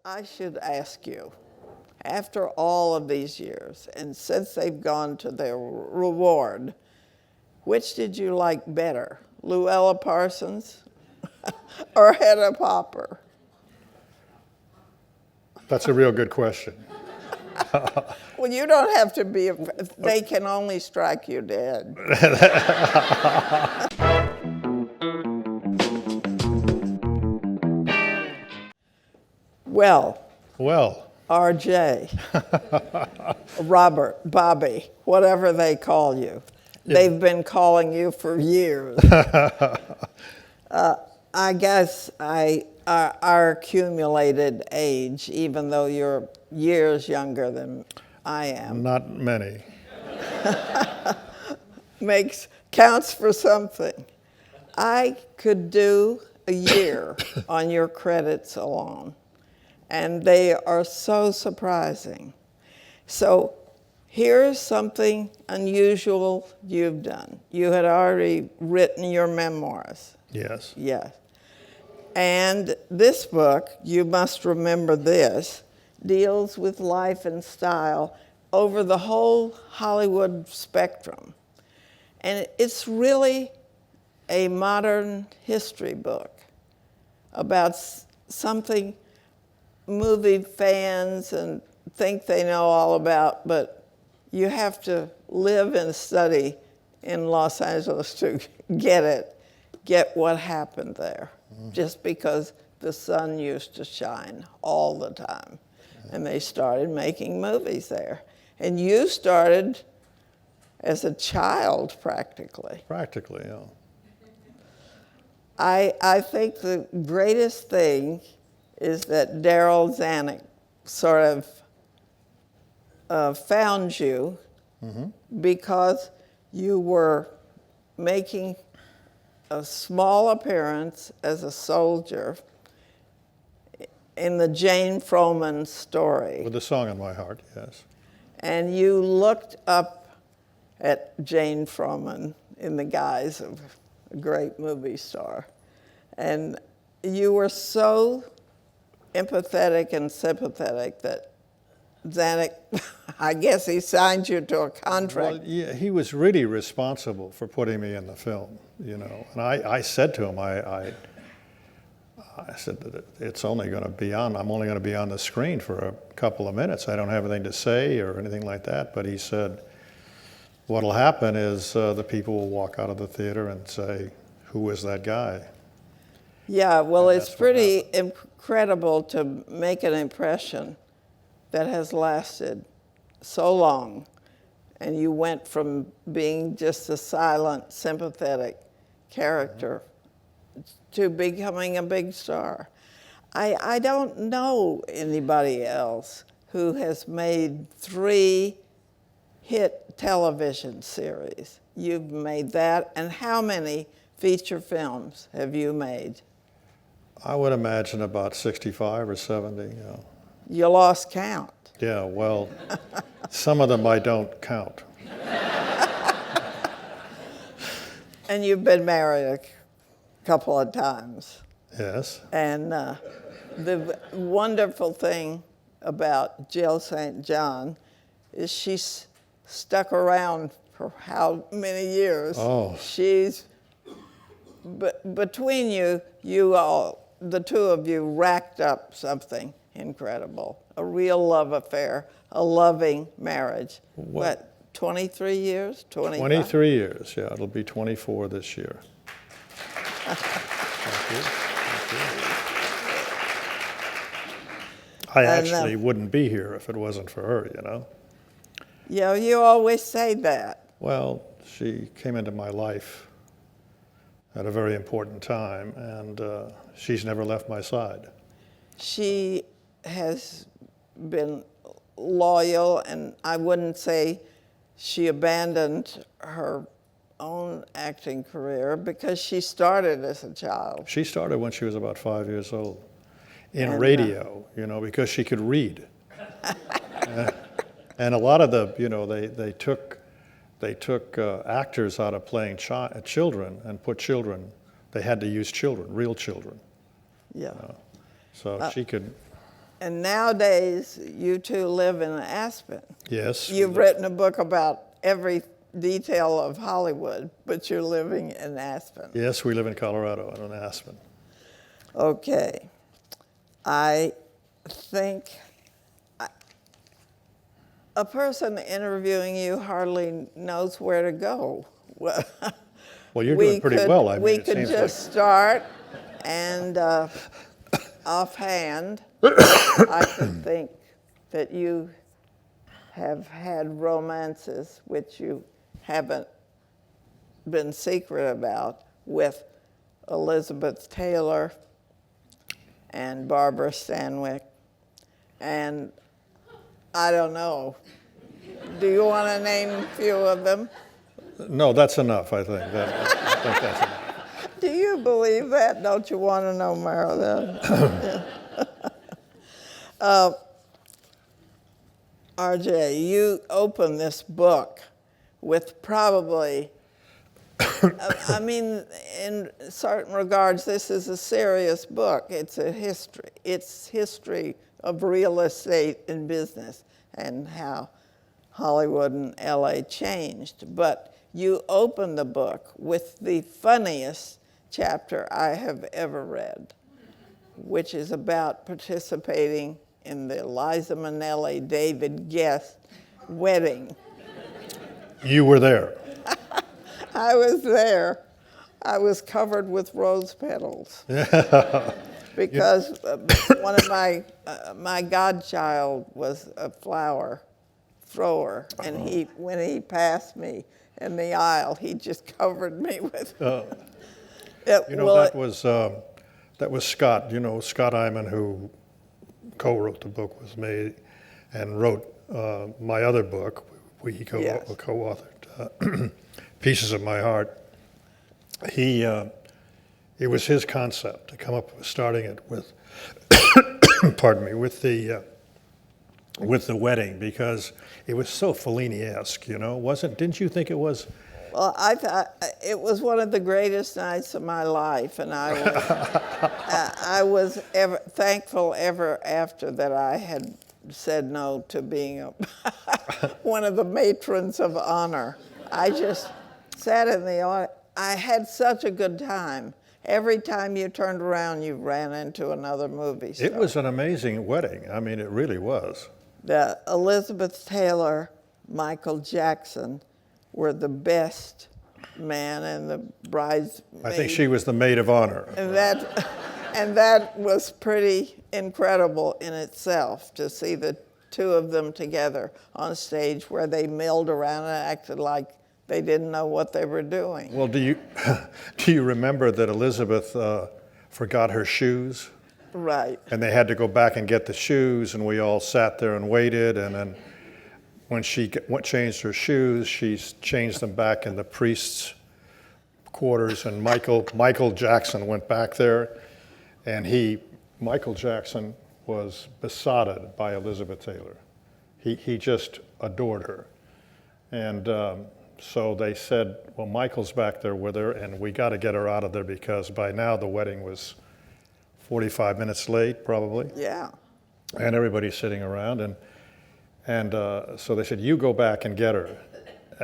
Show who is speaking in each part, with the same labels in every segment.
Speaker 1: I should ask you, after all of these years, and since they've gone to their reward, which did you like better, Luella Parsons or Hedda Popper?
Speaker 2: That's a real good question.
Speaker 1: Well, you don't have to be, they can only strike you dead. Well, RJ, Robert, Bobby, whatever they call you. Yeah. They've been calling you for years. I guess our accumulated age, even though you're years younger than I am.
Speaker 2: Not many.
Speaker 1: Counts for something. I could do a year on your credits alone, and they are so surprising. So here's something unusual you've done. You had already written your memoirs.
Speaker 2: Yes.
Speaker 1: Yes. And this book, you must remember this, deals with life and style over the whole Hollywood spectrum. And it's really a modern history book about something movie fans and think they know all about, but you have to live and study in Los Angeles to get what happened there, just because the sun used to shine all the time. And they started making movies there. And you started as a child, practically.
Speaker 2: Practically, yeah.
Speaker 1: I think the greatest thing is that Daryl Zanuck sort of found you because you were making a small appearance as a soldier in the Jane Froman story.
Speaker 2: With a song in my heart, yes.
Speaker 1: And you looked up at Jane Froman in the guise of a great movie star. And you were so empathetic and sympathetic that Zanuck, I guess he signed you to a contract.
Speaker 2: Well, yeah, he was really responsible for putting me in the film, you know. And I said to him, I said that it's only going to be on, I'm only going to be on the screen for a couple of minutes. I don't have anything to say or anything like that. But he said, what'll happen is the people will walk out of the theater and say, who is that guy?
Speaker 1: Yeah, well, it's pretty incredible to make an impression that has lasted so long. And you went from being just a silent, sympathetic character to becoming a big star. I don't know anybody else who has made 3 hit television series. You've made that, and how many feature films have you made?
Speaker 2: I would imagine about 65 or 70, you know.
Speaker 1: You lost count.
Speaker 2: Yeah, well, some of them I don't count.
Speaker 1: And you've been married a couple of times.
Speaker 2: Yes.
Speaker 1: And the wonderful thing about Jill St. John is she's stuck around for how many years?
Speaker 2: Oh.
Speaker 1: She's, between you all, the two of you racked up something incredible. A real love affair, a loving marriage. What, 23 years? 25?
Speaker 2: 23 years, yeah. It'll be 24 this year. Thank you. I actually wouldn't be here if it wasn't for her, you know.
Speaker 1: Yeah, you always say that.
Speaker 2: Well, she came into my life at a very important time, and she's never left my side.
Speaker 1: She has been loyal, and I wouldn't say she abandoned her own acting career because she started as a child.
Speaker 2: She started when she was about 5 years old in radio, you know, because she could read. And a lot of the, you know, they took actors out of playing children and put children. They had to use children, real children.
Speaker 1: Yeah.
Speaker 2: So she could.
Speaker 1: And nowadays, you two live in Aspen.
Speaker 2: Yes.
Speaker 1: You've written a book about every detail of Hollywood, but you're living in Aspen.
Speaker 2: Yes, we live in Colorado and in Aspen.
Speaker 1: Okay. I think a person interviewing you hardly knows where to go. Well,
Speaker 2: Well, you're doing pretty well. I mean,
Speaker 1: we
Speaker 2: it
Speaker 1: could
Speaker 2: seems
Speaker 1: just
Speaker 2: like.
Speaker 1: start, and offhand, I could think that you have had romances which you haven't been secret about with Elizabeth Taylor and Barbara Stanwyck, and I don't know. Do you want to name a few of them?
Speaker 2: No, that's enough, I think. I think that's enough.
Speaker 1: Do you believe that? Don't you want to know more then? RJ, you open this book with probably, I mean, in certain regards, this is a serious book. It's a history. It's history of real estate and business and how Hollywood and LA changed. But you open the book with the funniest chapter I have ever read, which is about participating in the Liza Minnelli David Guest wedding.
Speaker 2: You were there.
Speaker 1: I was there. I was covered with rose petals because one of my godchild was a flower thrower, and when he passed me in the aisle, he just covered me with.
Speaker 2: That was Scott. You know, Scott Iman, who co-wrote the book with me, and wrote my other book. We co-authored Pieces of My Heart. It was his concept to come up with starting it with, pardon me, with the wedding, because it was so Fellini-esque, you know, wasn't? Didn't you think it was?
Speaker 1: Well, I thought it was one of the greatest nights of my life, and I was thankful ever after that I had said no to being one of the matrons of honor. I just sat in the audience. I had such a good time. Every time you turned around, you ran into another movie star.
Speaker 2: It was an amazing wedding. I mean, it really was.
Speaker 1: The Elizabeth Taylor, Michael Jackson were the best man and the bridesmaid.
Speaker 2: I think she was the maid of honor.
Speaker 1: And that was pretty incredible in itself, to see the two of them together on stage where they milled around and acted like they didn't know what they were doing.
Speaker 2: Well, do you remember that Elizabeth forgot her shoes?
Speaker 1: Right.
Speaker 2: And they had to go back and get the shoes, and we all sat there and waited, and then when she changed her shoes, she changed them back in the priest's quarters, and Michael Jackson went back there, and Michael Jackson was besotted by Elizabeth Taylor. He just adored her. And so they said, well, Michael's back there with her, and we got to get her out of there, because by now the wedding was 45 minutes late, probably.
Speaker 1: Yeah.
Speaker 2: And everybody's sitting around, and so they said, you go back and get her.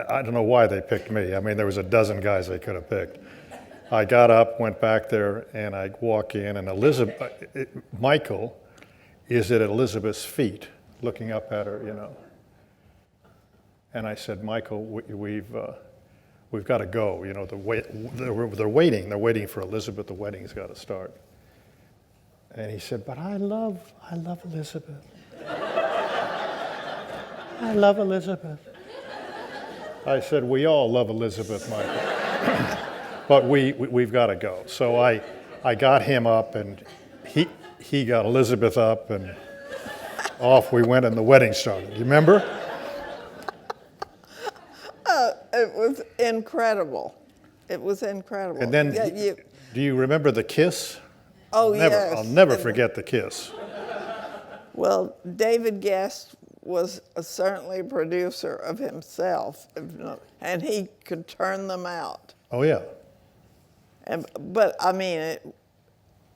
Speaker 2: I don't know why they picked me. I mean, there was a dozen guys they could have picked. I got up, went back there, and I walk in, and Michael is at Elizabeth's feet, looking up at her, you know. And I said, Michael, we've got to go. You know, they're waiting for Elizabeth. The wedding's got to start. And he said, but I love Elizabeth. I love Elizabeth. I said, we all love Elizabeth, Michael. But we've got to go. So I got him up, and he got Elizabeth up, and off we went, and the wedding started. You remember?
Speaker 1: It was incredible. It was incredible.
Speaker 2: And then, do you remember the kiss?
Speaker 1: Oh, yes.
Speaker 2: I'll never forget the kiss.
Speaker 1: Well, David Guest was certainly a producer of himself, and he could turn them out.
Speaker 2: Oh, yeah.
Speaker 1: But I mean,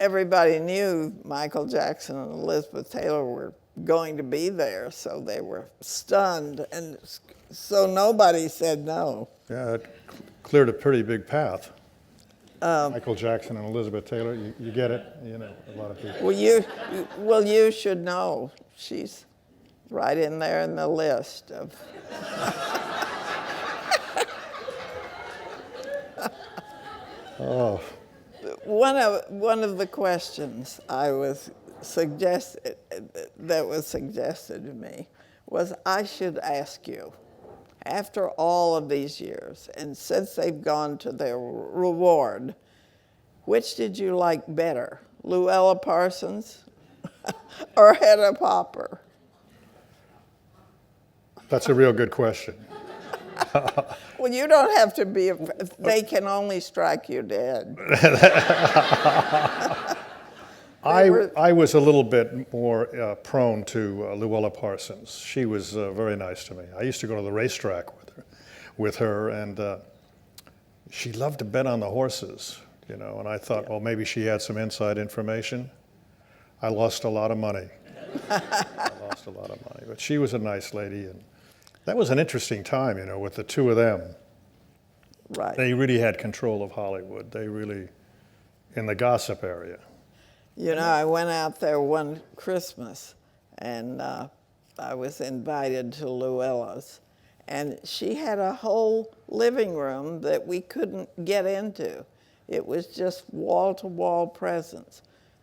Speaker 1: everybody knew Michael Jackson and Elizabeth Taylor were going to be there, so they were stunned, and so nobody said no.
Speaker 2: Yeah, it cleared a pretty big path. Michael Jackson and Elizabeth Taylor, you get it? You know, a lot of people.
Speaker 1: Well, you should know. She's right in there in the list of.
Speaker 2: Oh,
Speaker 1: One of the questions that was suggested to me was I should ask you, after all of these years, and since they've gone to their reward, which did you like better, Luella Parsons or Hedda Popper?
Speaker 2: that's a real good question.
Speaker 1: Well, you don't have to be. They can only strike you dead.
Speaker 2: I was a little bit more prone to Luella Parsons. She was very nice to me. I used to go to the racetrack with her, and she loved to bet on the horses, you know. And I thought, well, maybe she had some inside information. I lost a lot of money. But she was a nice lady, and that was an interesting time, you know, with the two of them.
Speaker 1: Right.
Speaker 2: They really had control of Hollywood. They really, in the gossip area.
Speaker 1: You know, I went out there one Christmas, and I was invited to Luella's, and she had a whole living room that we couldn't get into. It was just wall-to-wall presents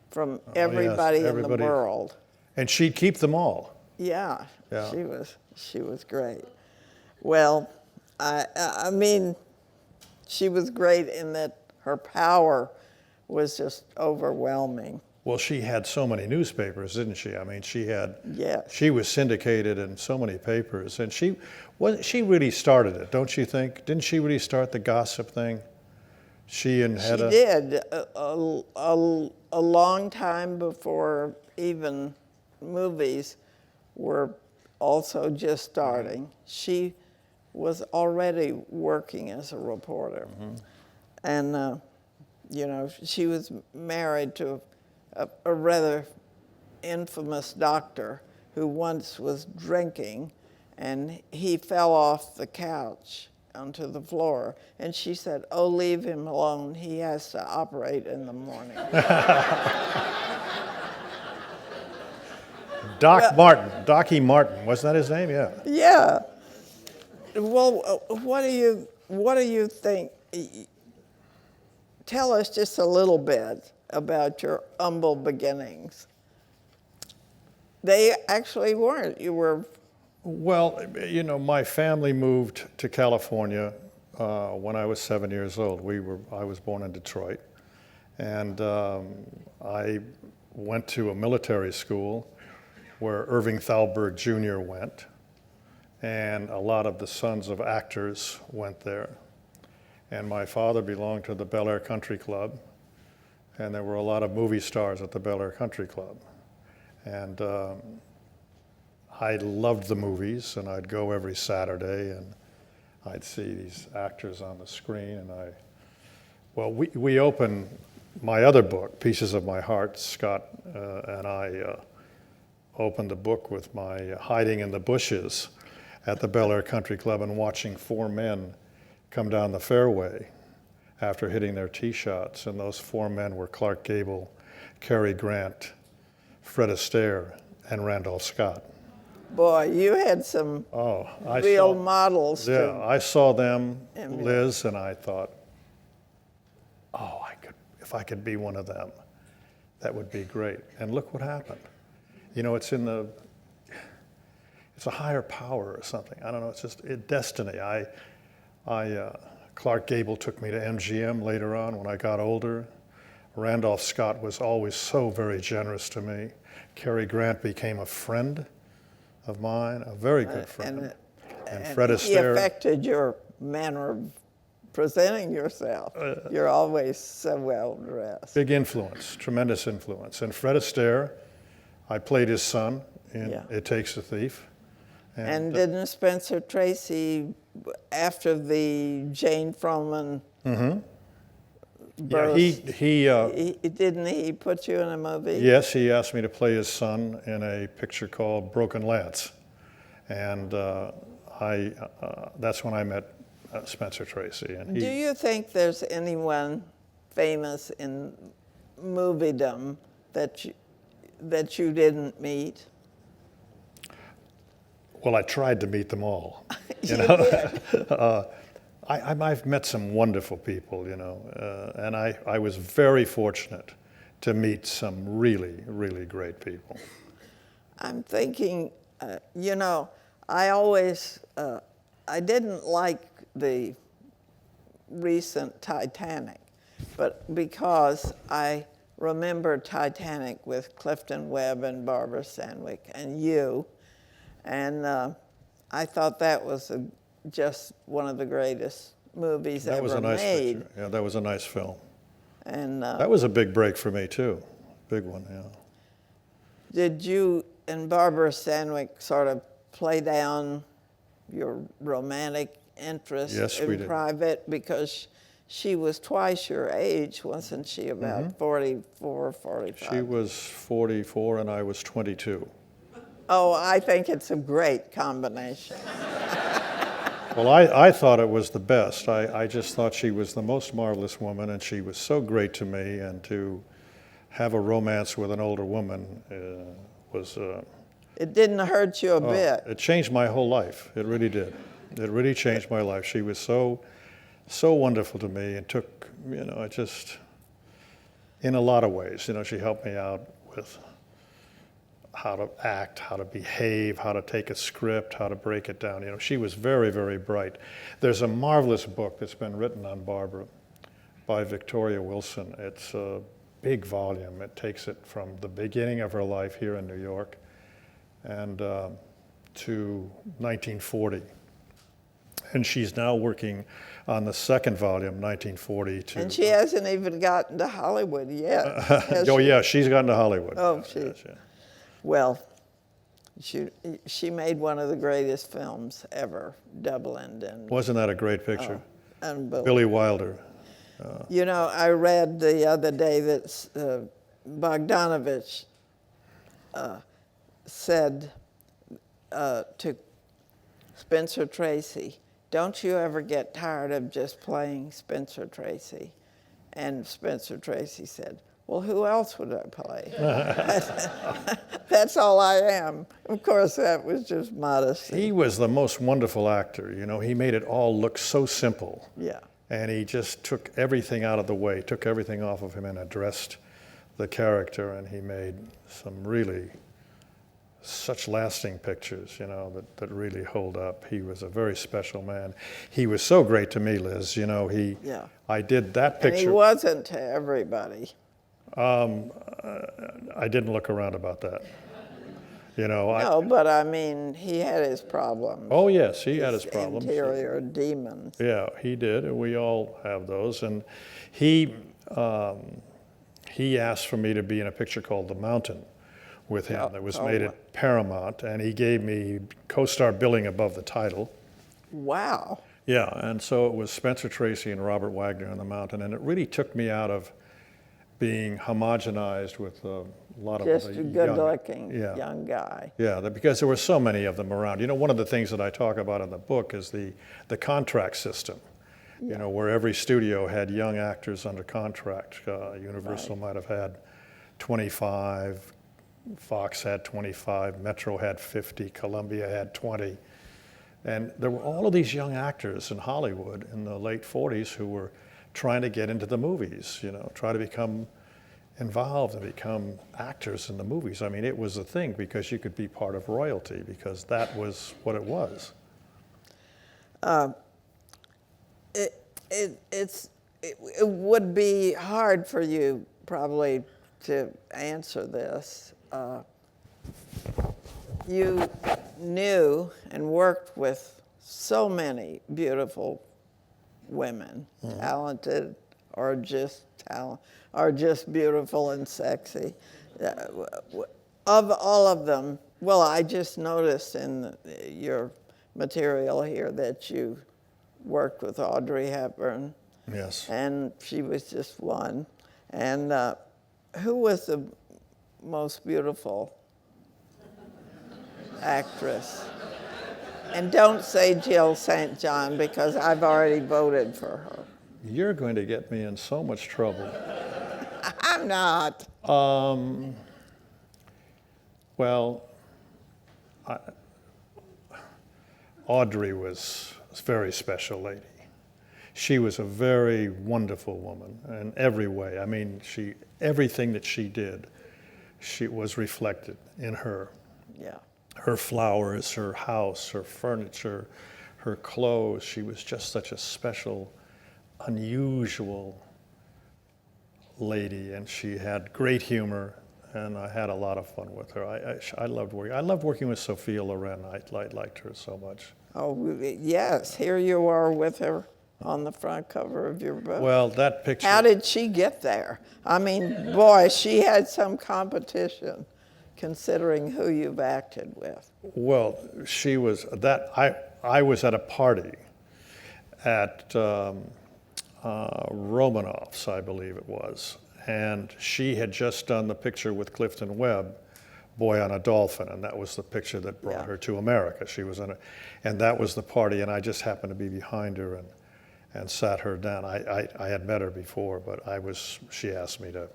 Speaker 1: from everybody in the world.
Speaker 2: And she'd keep them all.
Speaker 1: Yeah.
Speaker 2: Yeah.
Speaker 1: She was great. Well, I mean, she was great in that her power was just overwhelming.
Speaker 2: Well, she had so many newspapers, didn't she? I mean,
Speaker 1: Yes.
Speaker 2: she was syndicated in so many papers, and she really started it, don't you think? Didn't she really start the gossip thing? She and Hedda.
Speaker 1: She did a long time before even movies were also just starting. She was already working as a reporter. Mm-hmm. And, you know, she was married to a rather infamous doctor who once was drinking, and he fell off the couch onto the floor. And she said, "Oh, leave him alone. He has to operate in the morning."
Speaker 2: Docky Martin, wasn't that his name? Yeah.
Speaker 1: Yeah. Well, what do you think? Tell us just a little bit about your humble beginnings. They actually weren't. You were.
Speaker 2: Well, you know, my family moved to California when I was 7 years old. I was born in Detroit, and I went to a military school where Irving Thalberg Jr. went, and a lot of the sons of actors went there. And my father belonged to the Bel Air Country Club, and there were a lot of movie stars at the Bel Air Country Club. And I loved the movies, and I'd go every Saturday, and I'd see these actors on the screen, and we opened my other book, Pieces of My Heart. Scott and I opened the book with my hiding in the bushes at the Bel Air Country Club and watching four men come down the fairway after hitting their tee shots, and those four men were Clark Gable, Cary Grant, Fred Astaire, and Randolph Scott.
Speaker 1: Boy, you had some real models.
Speaker 2: Yeah, I saw them, Liz, and I thought, oh, if I could be one of them, that would be great. And look what happened. You know, it's a higher power or something. I don't know. It's just destiny. Clark Gable took me to MGM later on when I got older. Randolph Scott was always so very generous to me. Cary Grant became a friend of mine, a very good friend. And Fred Astaire.
Speaker 1: He affected your manner of presenting yourself. You're always so well dressed.
Speaker 2: Big influence, tremendous influence. And Fred Astaire, I played his son in It Takes a Thief.
Speaker 1: And didn't Spencer Tracy, after the Jane Froman
Speaker 2: Yeah,
Speaker 1: burst.
Speaker 2: he
Speaker 1: Didn't he put you in a movie?
Speaker 2: yes, he asked me to play his son in a picture called Broken Lance, and that's when I met Spencer Tracy. And
Speaker 1: Do
Speaker 2: he,
Speaker 1: you think there's anyone famous in moviedom that you didn't meet?
Speaker 2: well, I tried to meet them all.
Speaker 1: You did.
Speaker 2: I've met some wonderful people, and I was very fortunate to meet some really, really great people.
Speaker 1: I'm thinking, I always, I didn't like the recent Titanic, but because I remember Titanic with Clifton Webb and Barbara Stanwyck and you, and I thought that was just one of the greatest movies
Speaker 2: That
Speaker 1: ever
Speaker 2: was a nice
Speaker 1: made.
Speaker 2: picture. Yeah, that was a nice film.
Speaker 1: And
Speaker 2: That was a big break for me too, big one. Yeah.
Speaker 1: did you and Barbara Stanwyck sort of play down your romantic interest
Speaker 2: Yes, we
Speaker 1: in
Speaker 2: did.
Speaker 1: private? Because she was twice your age, wasn't she? About 44, 45.
Speaker 2: She was 44 and I was 22.
Speaker 1: Oh, I think it's a great combination.
Speaker 2: Well, I thought it was the best. I just thought she was the most marvelous woman, and she was so great to me. And to have a romance with an older woman was
Speaker 1: It didn't hurt you a bit.
Speaker 2: it changed my whole life. It really did. It really changed my life. She was so wonderful to me, and took it just in a lot of ways. She helped me out with how to act, how to behave, how to take a script, how to break it down. She was very, very bright. There's a marvelous book that's been written on Barbara by Victoria Wilson. It's a big volume. It takes it from the beginning of her life here in New York and to 1940. And she's now working on the second volume, 1940 to...
Speaker 1: And she hasn't even gotten to Hollywood yet. has
Speaker 2: oh,
Speaker 1: she?
Speaker 2: yeah, she's gotten to Hollywood.
Speaker 1: Oh,
Speaker 2: Yes, yeah.
Speaker 1: Well, she made one of the greatest films ever, Double Ended.
Speaker 2: Wasn't that a great picture?
Speaker 1: Unbelievable.
Speaker 2: Billy Wilder.
Speaker 1: I read the other day that Bogdanovich said to Spencer Tracy, "Don't you ever get tired of just playing Spencer Tracy?" And Spencer Tracy said, "Well, who else would I play?" That's all I am. Of course, that was just modesty.
Speaker 2: He was the most wonderful actor. He made it all look so simple.
Speaker 1: Yeah.
Speaker 2: And he just took everything out of the way, took everything off of him and addressed the character. And he made some really such lasting pictures, that really hold up. He was a very special man. He was so great to me, Liz.
Speaker 1: Yeah.
Speaker 2: I did that picture.
Speaker 1: And he wasn't to everybody.
Speaker 2: I didn't look around about that.
Speaker 1: No, but I mean, he had his problems.
Speaker 2: Oh, yes, he had his problems.
Speaker 1: Interior demons.
Speaker 2: Yeah, he did, and we all have those. And he asked for me to be in a picture called The Mountain with him that was made at Paramount, and he gave me co-star billing above the title.
Speaker 1: Wow.
Speaker 2: Yeah, and so it was Spencer Tracy and Robert Wagner in The Mountain, and it really took me out of being homogenized with a lot of
Speaker 1: Just
Speaker 2: other
Speaker 1: a good-looking
Speaker 2: yeah.
Speaker 1: young guy.
Speaker 2: Yeah, because there were so many of them around. One of the things that I talk about in the book is the contract system. Where every studio had young actors under contract. Universal might have had 25, Fox had 25, Metro had 50, Columbia had 20. And there were all of these young actors in Hollywood in the late 40s who were trying to get into the movies, try to become involved and become actors in the movies. I mean, it was a thing because you could be part of royalty because that was what it was.
Speaker 1: It would be hard for you probably to answer this. You knew and worked with so many beautiful women, talented or just beautiful and sexy. Of all of them, well, I just noticed in your material here that you worked with Audrey Hepburn,
Speaker 2: Yes.
Speaker 1: And she was just one. And who was the most beautiful actress? And don't say Jill St. John, because I've already voted for her.
Speaker 2: You're going to get me in so much trouble.
Speaker 1: I'm not.
Speaker 2: Well, Audrey was a very special lady. She was a very wonderful woman in every way. I mean, everything that she did, she was reflected in her.
Speaker 1: Yeah.
Speaker 2: Her flowers, her house, her furniture, her clothes. She was just such a special, unusual lady, and she had great humor, and I had a lot of fun with her. I loved working. I loved working with Sophia Loren. I liked her so much.
Speaker 1: Oh, yes. Here you are with her on the front cover of your book.
Speaker 2: Well, that picture.
Speaker 1: How did she get there? I mean, boy, she had some competition, considering who you've acted with.
Speaker 2: Well, she was that. I was at a party at Romanoff's, I believe it was, and she had just done the picture with Clifton Webb, Boy on a Dolphin, and that was the picture that brought her to America. She was in and that was the party, and I just happened to be behind her and sat her down. I had met her before, but she asked me to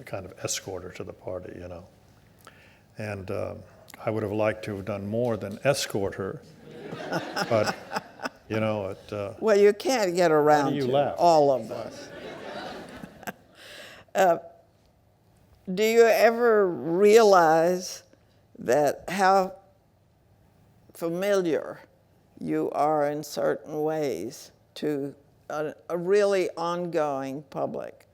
Speaker 2: kind of escort her to the party, you know. And I would have liked to have done more than escort her, but, you know,
Speaker 1: well, you can't get around
Speaker 2: you
Speaker 1: to
Speaker 2: laugh?
Speaker 1: all of us. Do you ever realize that how familiar you are in certain ways to a really ongoing public?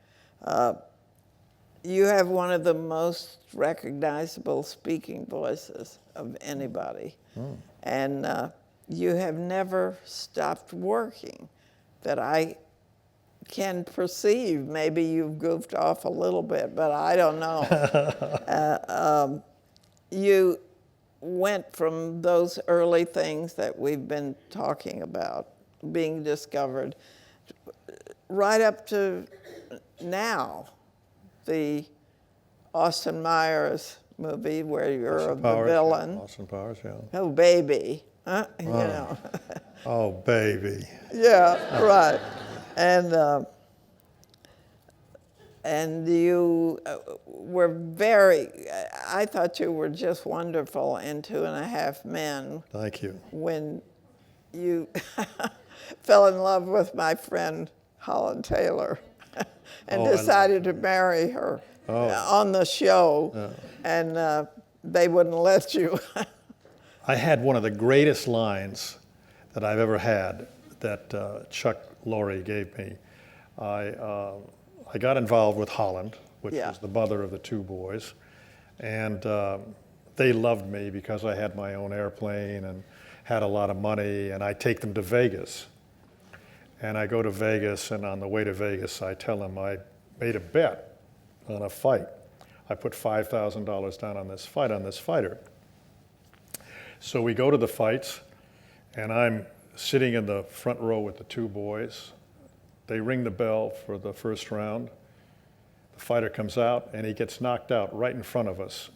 Speaker 1: You have one of the most recognizable speaking voices of anybody. And you have never stopped working that I can perceive. Maybe you've goofed off a little bit, but I don't know. You went from those early things that we've been talking about, being discovered, right up to now, the Austin Myers movie where you're the villain.
Speaker 2: Austin Powers, yeah.
Speaker 1: Oh, baby. Huh? You know.
Speaker 2: Oh, baby.
Speaker 1: Yeah, right. And you were I thought you were just wonderful in 2.5 Men.
Speaker 2: Thank you.
Speaker 1: When you fell in love with my friend Holland Taylor and decided to marry her on the show, and they wouldn't let you.
Speaker 2: I had one of the greatest lines that I've ever had that Chuck Lorre gave me. I got involved with Holland, which was the mother of the 2 boys, and they loved me because I had my own airplane and had a lot of money, and I take them to Vegas. And I go to Vegas, and on the way to Vegas, I tell them I made a bet on a fight. I put $5,000 down on this fight, on this fighter. So we go to the fights, and I'm sitting in the front row with the 2 boys. They ring the bell for the first round. The fighter comes out, and he gets knocked out right in front of us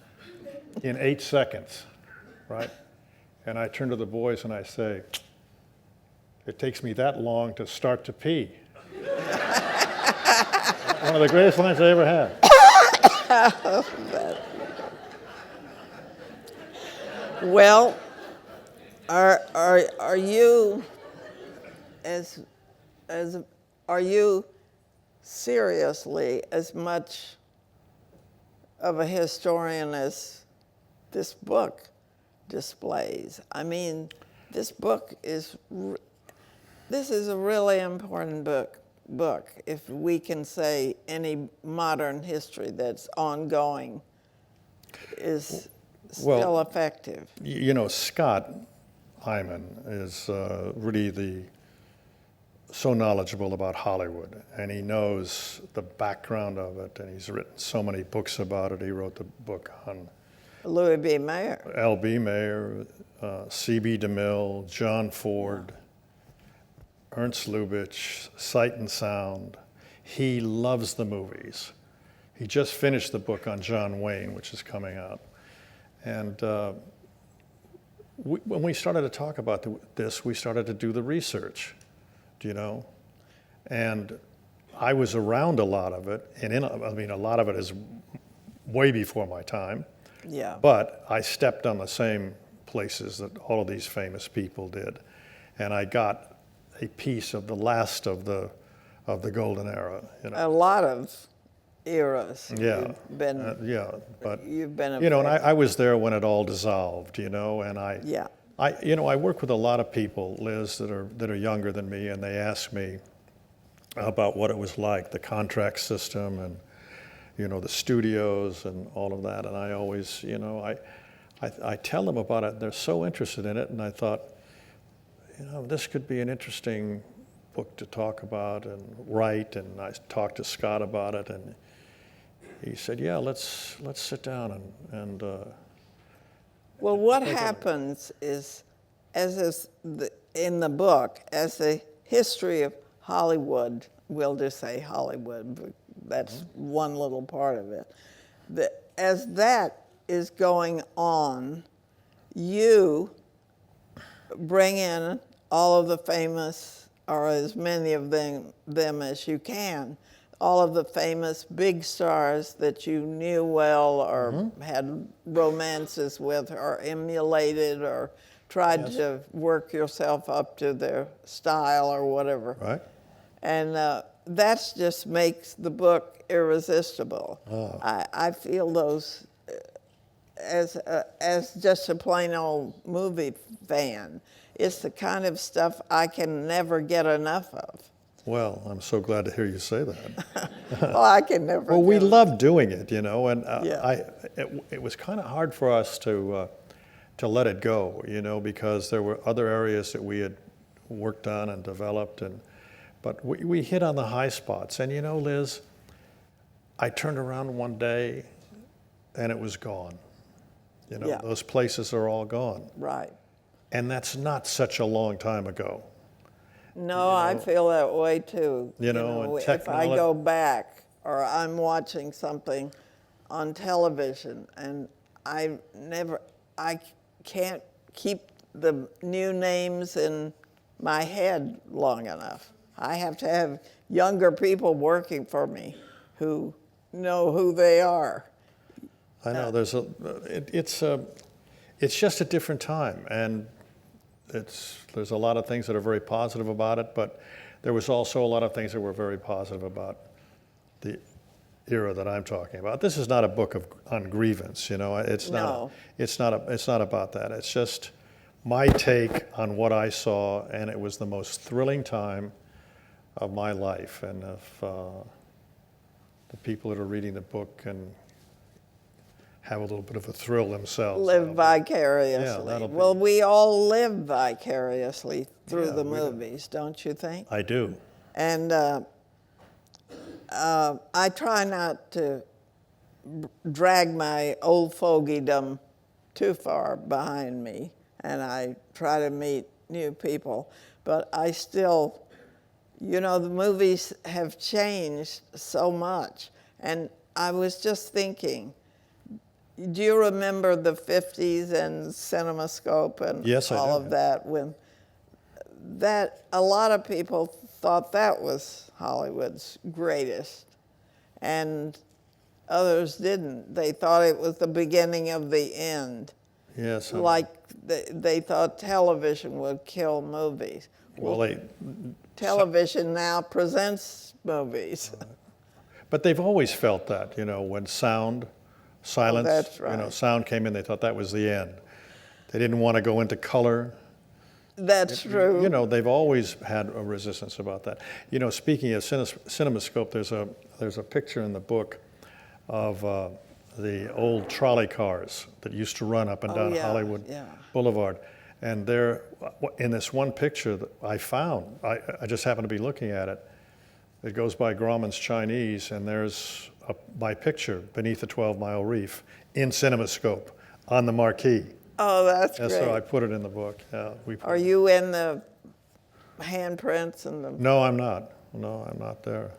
Speaker 2: in 8 seconds, right? And I turn to the boys and I say, it takes me that long to start to pee. One of the greatest lines I ever had.
Speaker 1: Well, are you are you seriously as much of a historian as this book displays? I mean, this is a really important book, if we can say any modern history that's ongoing is still effective.
Speaker 2: You know, Scott Hyman is really so knowledgeable about Hollywood, and he knows the background of it, and he's written so many books about it. He wrote the book on
Speaker 1: Louis B. Mayer.
Speaker 2: L.B. Mayer, C.B. DeMille, John Ford, Ernst Lubitsch, Sight and Sound. He loves the movies. He just finished the book on John Wayne, which is coming out. And when we started to talk about this, we started to do the research, you know? And I was around a lot of it, and a lot of it is way before my time.
Speaker 1: Yeah.
Speaker 2: But I stepped on the same places that all of these famous people did, and I got a piece of the last of the golden era. You know?
Speaker 1: A lot of eras.
Speaker 2: Yeah.
Speaker 1: You've been,
Speaker 2: but
Speaker 1: you've been
Speaker 2: you know, and I was there when it all dissolved. You know, and I work with a lot of people, Liz, that are younger than me, and they ask me about what it was like, the contract system, and you know, the studios and all of that. And I always, you know, I tell them about it. They're so interested in it, and I thought, you know, this could be an interesting book to talk about and write. And I talked to Scott about it, and he said, "Yeah, let's sit down and."
Speaker 1: Well, what happens is, in the book, as the history of Hollywood, we'll just say Hollywood, but that's one little part of it. As that is going on, you bring in all of the famous, or as many of them as you can, all of the famous big stars that you knew well or had romances with or emulated or tried to work yourself up to their style or whatever.
Speaker 2: Right.
Speaker 1: And that just makes the book irresistible.
Speaker 2: Oh.
Speaker 1: I feel those as just a plain old movie fan. It's the kind of stuff I can never get enough of.
Speaker 2: Well, I'm so glad to hear you say that.
Speaker 1: Well, I can never.
Speaker 2: Well, we
Speaker 1: get
Speaker 2: love doing it, you know, and it was kind of hard for us to let it go, you know, because there were other areas that we had worked on and developed, but we hit on the high spots. And you know, Liz, I turned around one day and it was gone. You know, those places are all gone.
Speaker 1: Right.
Speaker 2: And that's not such a long time ago.
Speaker 1: No, I feel that way too.
Speaker 2: You know, and
Speaker 1: if I go back or I'm watching something on television and I can't keep the new names in my head long enough. I have to have younger people working for me who know who they are.
Speaker 2: I know it's just a different time, and there's a lot of things that are very positive about it, but there was also a lot of things that were very positive about the era that I'm talking about. This is not a book on grievance, you know. It's not about that. It's just my take on what I saw, and it was the most thrilling time of my life, and if the people that are reading the book can have a little bit of a thrill themselves.
Speaker 1: Live vicariously.
Speaker 2: Yeah,
Speaker 1: well, we all live vicariously through the movies, don't you think?
Speaker 2: I do.
Speaker 1: And I try not to drag my old fogeydom too far behind me, and I try to meet new people. But I still, you know, the movies have changed so much. And I was just thinking, do you remember the 50s and CinemaScope and all of that? When a lot of people thought that was Hollywood's greatest, and others didn't. They thought it was the beginning of the end.
Speaker 2: Yes.
Speaker 1: Like they thought television would kill movies.
Speaker 2: Well,
Speaker 1: television now presents movies.
Speaker 2: But they've always felt that, you know, when silence,
Speaker 1: that's right.
Speaker 2: You know, sound came in, they thought that was the end. They didn't want to go into color.
Speaker 1: That's true.
Speaker 2: You know, they've always had a resistance about that. You know, speaking of CinemaScope, there's a picture in the book of the old trolley cars that used to run up and down Hollywood Boulevard. And there, in this one picture that I found, I just happened to be looking at it. It goes by Grauman's Chinese, and there's my picture beneath the 12-mile reef in CinemaScope on the marquee.
Speaker 1: Oh, that's great.
Speaker 2: So I put it in the book.
Speaker 1: Are you in the handprints and the...
Speaker 2: No, I'm not. No, I'm not there.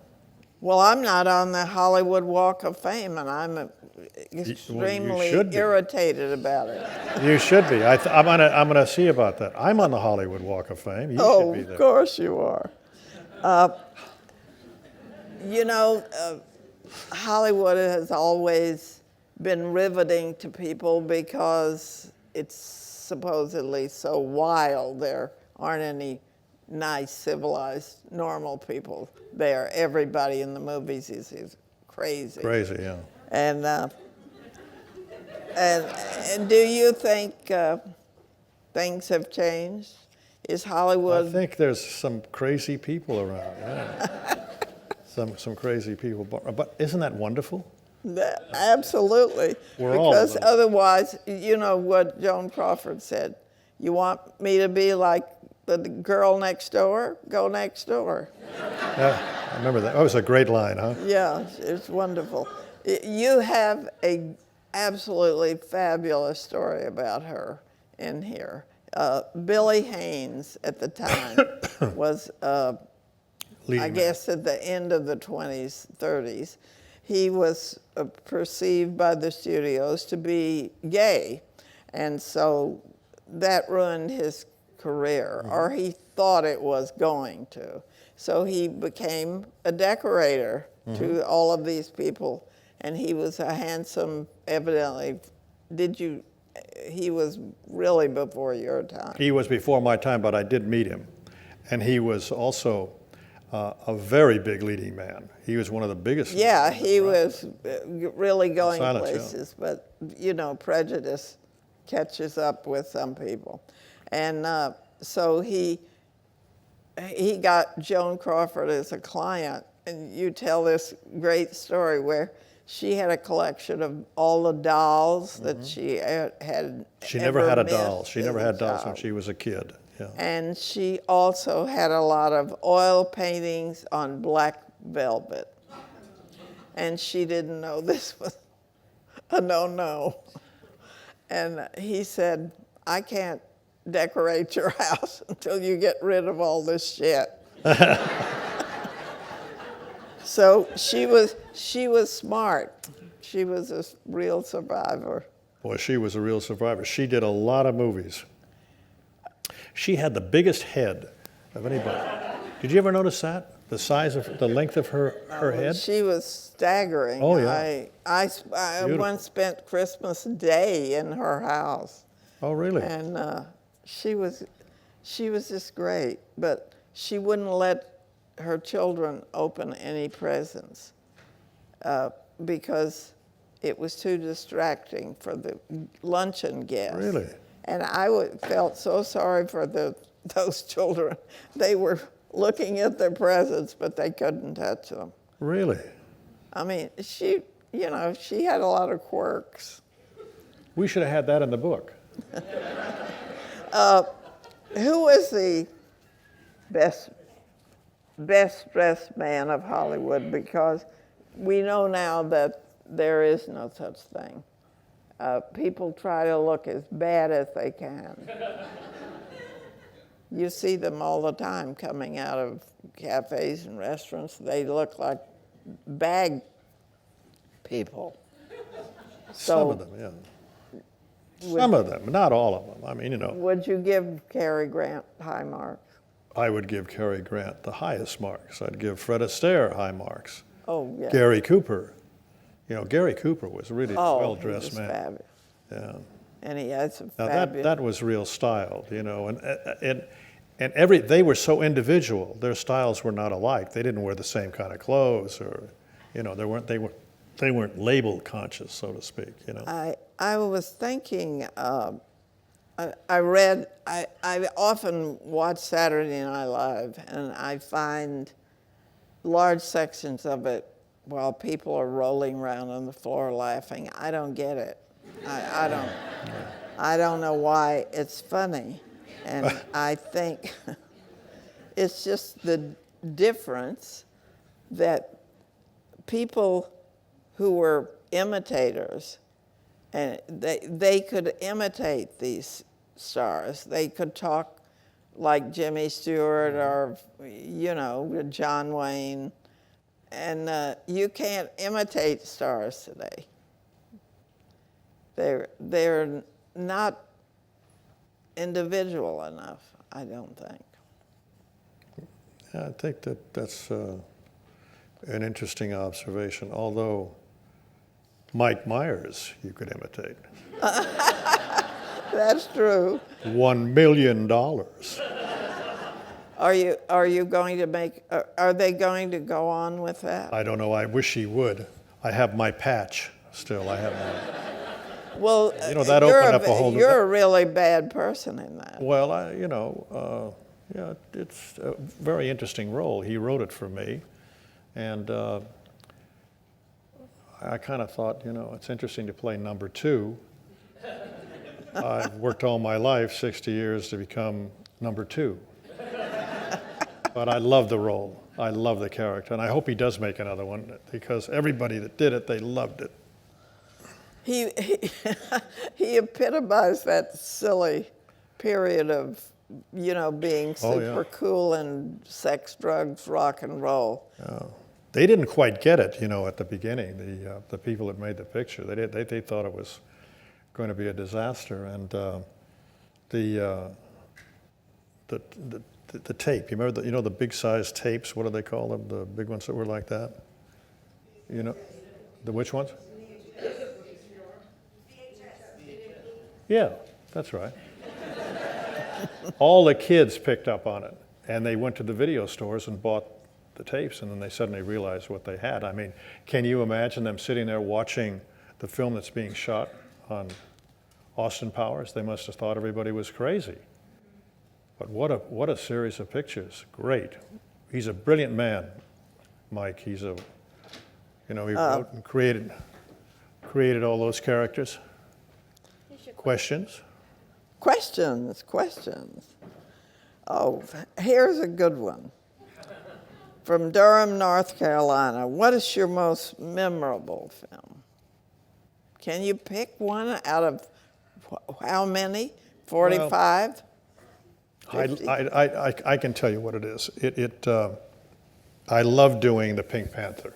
Speaker 1: Well, I'm not on the Hollywood Walk of Fame, and I'm extremely
Speaker 2: should be.
Speaker 1: irritated about it.
Speaker 2: You should be. I'm gonna see about that. I'm on the Hollywood Walk of Fame. You should be there.
Speaker 1: Of course you are. You know, Hollywood has always been riveting to people because it's supposedly so wild. There aren't any nice, civilized, normal people there. Everybody in the movies is crazy.
Speaker 2: Crazy, yeah.
Speaker 1: And do you think things have changed? Is Hollywood?
Speaker 2: I think there's some crazy people around. Yeah. some crazy people, but isn't that wonderful?
Speaker 1: Absolutely.
Speaker 2: We're all
Speaker 1: because
Speaker 2: little.
Speaker 1: otherwise, you know what Joan Crawford said. You want me to be like the girl next door? Go next door.
Speaker 2: Yeah, I remember that. That was a great line, huh?
Speaker 1: Yeah, it's wonderful. You have a absolutely fabulous story about her in here. Billy Haynes at the time was, I guess, at the end of the 20s, 30s. He was perceived by the studios to be gay, and so that ruined his career, or he thought it was going to. So he became a decorator to all of these people, and he was a handsome, evidently, he was really before your time.
Speaker 2: He was before my time, but I did meet him. And he was also a very big leading man. He was one of the biggest.
Speaker 1: Yeah, he was really going
Speaker 2: Silent
Speaker 1: places, but you know, prejudice catches up with some people. And so he got Joan Crawford as a client, and you tell this great story where she had a collection of all the dolls that she had.
Speaker 2: She never had a
Speaker 1: missed
Speaker 2: doll. She never
Speaker 1: as
Speaker 2: had
Speaker 1: a
Speaker 2: dolls when
Speaker 1: child.
Speaker 2: she was a kid. Yeah.
Speaker 1: And she also had a lot of oil paintings on black velvet. And she didn't know this was a no-no. And he said, I can't decorate your house until you get rid of all this shit. So she was smart. She was a real survivor.
Speaker 2: Boy, she was a real survivor. She did a lot of movies. She had the biggest head of anybody. Did you ever notice that? The size of, the length of her head?
Speaker 1: She was staggering.
Speaker 2: Oh, yeah.
Speaker 1: I
Speaker 2: Beautiful.
Speaker 1: once spent Christmas Day in her house.
Speaker 2: Oh, really?
Speaker 1: And she was just great, but she wouldn't let her children open any presents because it was too distracting for the luncheon guests.
Speaker 2: Really?
Speaker 1: And I felt so sorry for those children. They were looking at their presents, but they couldn't touch them.
Speaker 2: Really?
Speaker 1: I mean, she had a lot of quirks.
Speaker 2: We should have had that in the book.
Speaker 1: Who was the best dressed man of Hollywood? Because we know now that there is no such thing. People try to look as bad as they can. You see them all the time coming out of cafes and restaurants. They look like bag people.
Speaker 2: Some of them, yeah. Some of them, not all of them. I mean, you know.
Speaker 1: Would you give Cary Grant high marks?
Speaker 2: I would give Cary Grant the highest marks. I'd give Fred Astaire high marks.
Speaker 1: Oh, yeah.
Speaker 2: Gary Cooper. You know, Gary Cooper was really a well-dressed
Speaker 1: he was
Speaker 2: man.
Speaker 1: fabulous.
Speaker 2: Yeah.
Speaker 1: And he had some
Speaker 2: Now
Speaker 1: fabulous...
Speaker 2: that was real style, you know, and they were so individual. Their styles were not alike. They didn't wear the same kind of clothes, or, you know, they weren't label conscious, so to speak, you know.
Speaker 1: I was thinking, I often watch Saturday Night Live, and I find large sections of it while people are rolling around on the floor laughing. I don't get it. I don't know why it's funny. And I think it's just the difference that people who were imitators, and they could imitate these stars. They could talk like Jimmy Stewart or, you know, John Wayne. And you can't imitate stars today. They're not individual enough, I don't think.
Speaker 2: Yeah, I think that's an interesting observation, although Mike Myers you could imitate.
Speaker 1: That's true.
Speaker 2: $1 million.
Speaker 1: Are you going to make, are they going to go on with that?
Speaker 2: I don't know, I wish he would. I have my patch still, I have my,
Speaker 1: Well,
Speaker 2: you know, that opened up a whole new...
Speaker 1: You're a really bad person in that.
Speaker 2: Well, yeah, it's a very interesting role. He wrote it for me, and I kind of thought, you know, it's interesting to play number two. I've worked all my life, 60 years, to become number two. But I love the role. I love the character, and I hope he does make another one, because everybody that did it, they loved it.
Speaker 1: He epitomized that silly period of, you know, being super cool and sex, drugs, rock and roll.
Speaker 2: They didn't quite get it, you know, at the beginning. The people that made the picture, they thought it was going to be a disaster. And the tape, you remember the big size tapes? What do they call them? The big ones that were like that. You know, the which ones? Yeah, that's right. All the kids picked up on it, and they went to the video stores and bought the tapes, and then they suddenly realized what they had. I mean, can you imagine them sitting there watching the film that's being shot on Austin Powers? They must have thought everybody was crazy. But what a series of pictures. Great. He's a brilliant man, Mike. He's he wrote and created all those characters. Questions?
Speaker 1: Questions. Oh, here's a good one. From Durham, North Carolina, what is your most memorable film? Can you pick one out of how many? 45?
Speaker 2: I can tell you what it is. I love doing the Pink Panther.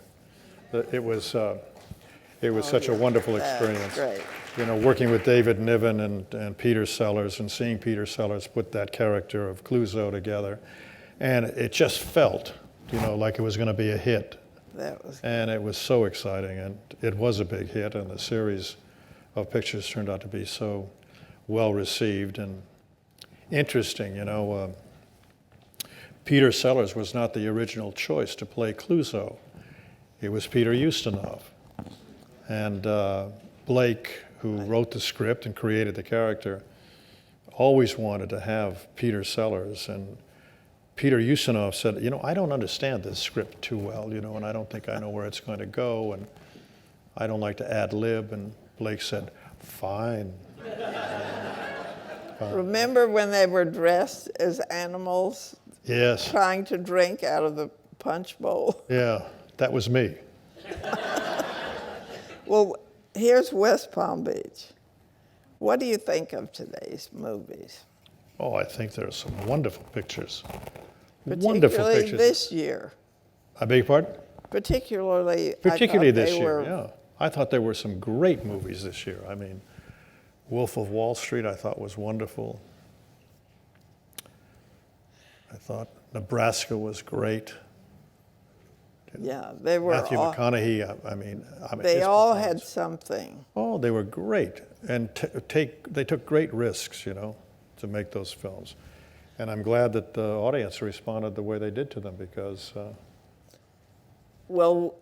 Speaker 2: It was such a wonderful experience.
Speaker 1: Great.
Speaker 2: You know, working with David Niven and Peter Sellers, and seeing Peter Sellers put that character of Clouseau together, and it just felt, you know, like it was going to be a hit. And it was so exciting, and it was a big hit, and the series of pictures turned out to be so well received and interesting. You know, Peter Sellers was not the original choice to play Clouseau. It was Peter Ustinov, and Blake, who wrote the script and created the character, always wanted to have Peter Sellers. And Peter Ustinov said, you know, I don't understand this script too well, you know, and I don't think I know where it's going to go, and I don't like to ad lib. And Blake said, fine.
Speaker 1: Remember when they were dressed as animals?
Speaker 2: Yes.
Speaker 1: Trying to drink out of the punch bowl?
Speaker 2: Yeah, that was me.
Speaker 1: Well, here's West Palm Beach. What do you think of today's movies?
Speaker 2: Oh, I think there are some wonderful pictures.
Speaker 1: Particularly this year.
Speaker 2: I beg your pardon?
Speaker 1: Particularly
Speaker 2: this year, yeah. I thought there were some great movies this year. I mean, Wolf of Wall Street I thought was wonderful. I thought Nebraska was great.
Speaker 1: Yeah, they were
Speaker 2: Matthew
Speaker 1: all,
Speaker 2: McConaughey, I mean
Speaker 1: they all had something.
Speaker 2: Oh, they were great, and they took great risks, you know, to make those films. And I'm glad that the audience responded the way they did to them, because...
Speaker 1: Well,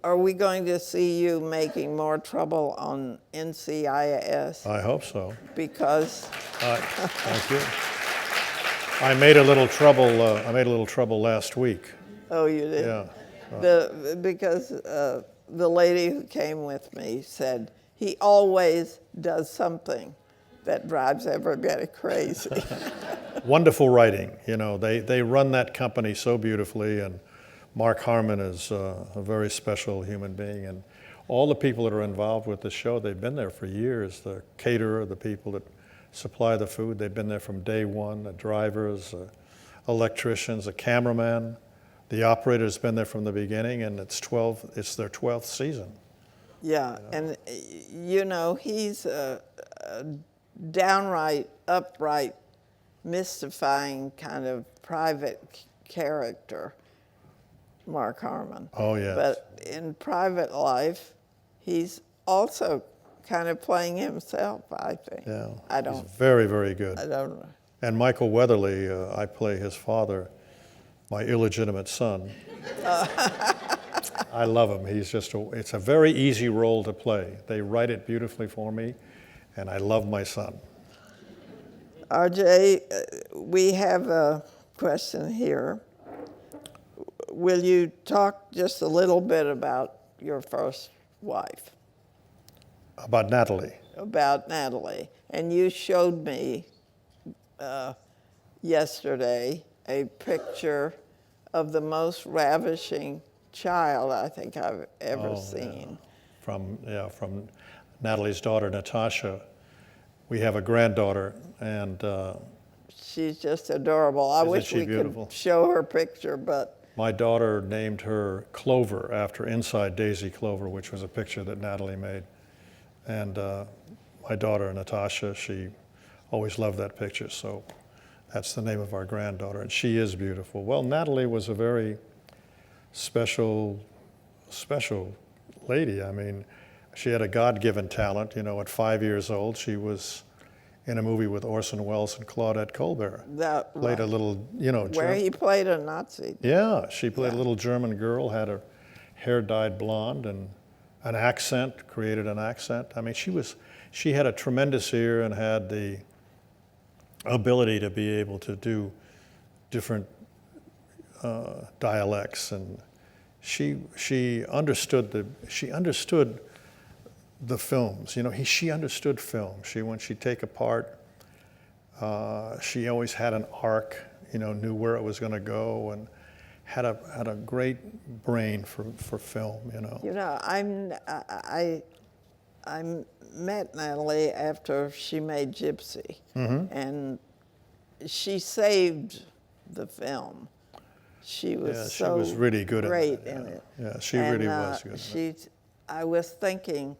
Speaker 1: are we going to see you making more trouble on NCIS?
Speaker 2: I hope so.
Speaker 1: Because...
Speaker 2: Thank you. I made a little trouble last week.
Speaker 1: Oh, you did?
Speaker 2: Yeah.
Speaker 1: Because the lady who came with me said, he always does something that drives everybody crazy.
Speaker 2: Wonderful writing. You know, they run that company so beautifully, and Mark Harmon is a very special human being, and all the people that are involved with the show, they've been there for years. The caterer, the people that supply the food. They've been there from day one, the drivers, electricians, a cameraman. The operator's been there from the beginning, and it's their 12th season.
Speaker 1: Yeah, and he's a downright, upright, mystifying kind of private character, Mark Harmon.
Speaker 2: Oh, yes.
Speaker 1: But in private life, he's also kind of playing himself, I think.
Speaker 2: Yeah,
Speaker 1: He's
Speaker 2: very, very good.
Speaker 1: I don't know.
Speaker 2: And Michael Weatherly, I play his father, my illegitimate son. I love him. It's a very easy role to play. They write it beautifully for me, and I love my son.
Speaker 1: RJ, we have a question here. Will you talk just a little bit about your first wife?
Speaker 2: About Natalie.
Speaker 1: About Natalie. And you showed me yesterday a picture of the most ravishing child I think I've ever seen.
Speaker 2: Yeah. From Natalie's daughter, Natasha. We have a granddaughter, and
Speaker 1: she's just adorable. I wish we
Speaker 2: beautiful?
Speaker 1: could show her picture, but
Speaker 2: my daughter named her Clover after Inside Daisy Clover, which was a picture that Natalie made. And my daughter, Natasha, she always loved that picture, so that's the name of our granddaughter, and she is beautiful. Well, Natalie was a very special lady. I mean, she had a God-given talent. At 5 years old, she was in a movie with Orson Welles and Claudette Colbert. Played a little,
Speaker 1: where he played a Nazi.
Speaker 2: Yeah, she played a little German girl, had her hair dyed blonde, and an accent, created an accent. I mean, she had a tremendous ear and had the ability to be able to do different dialects, and she understood the films. She understood film. When she'd take a part, she always had an arc. Knew where it was going to go, and had a great brain for film. I met Natalie after she made Gypsy, and she saved the film. She was she was really good
Speaker 1: great
Speaker 2: at it.
Speaker 1: in it.
Speaker 2: Yeah, she really was good.
Speaker 1: I was thinking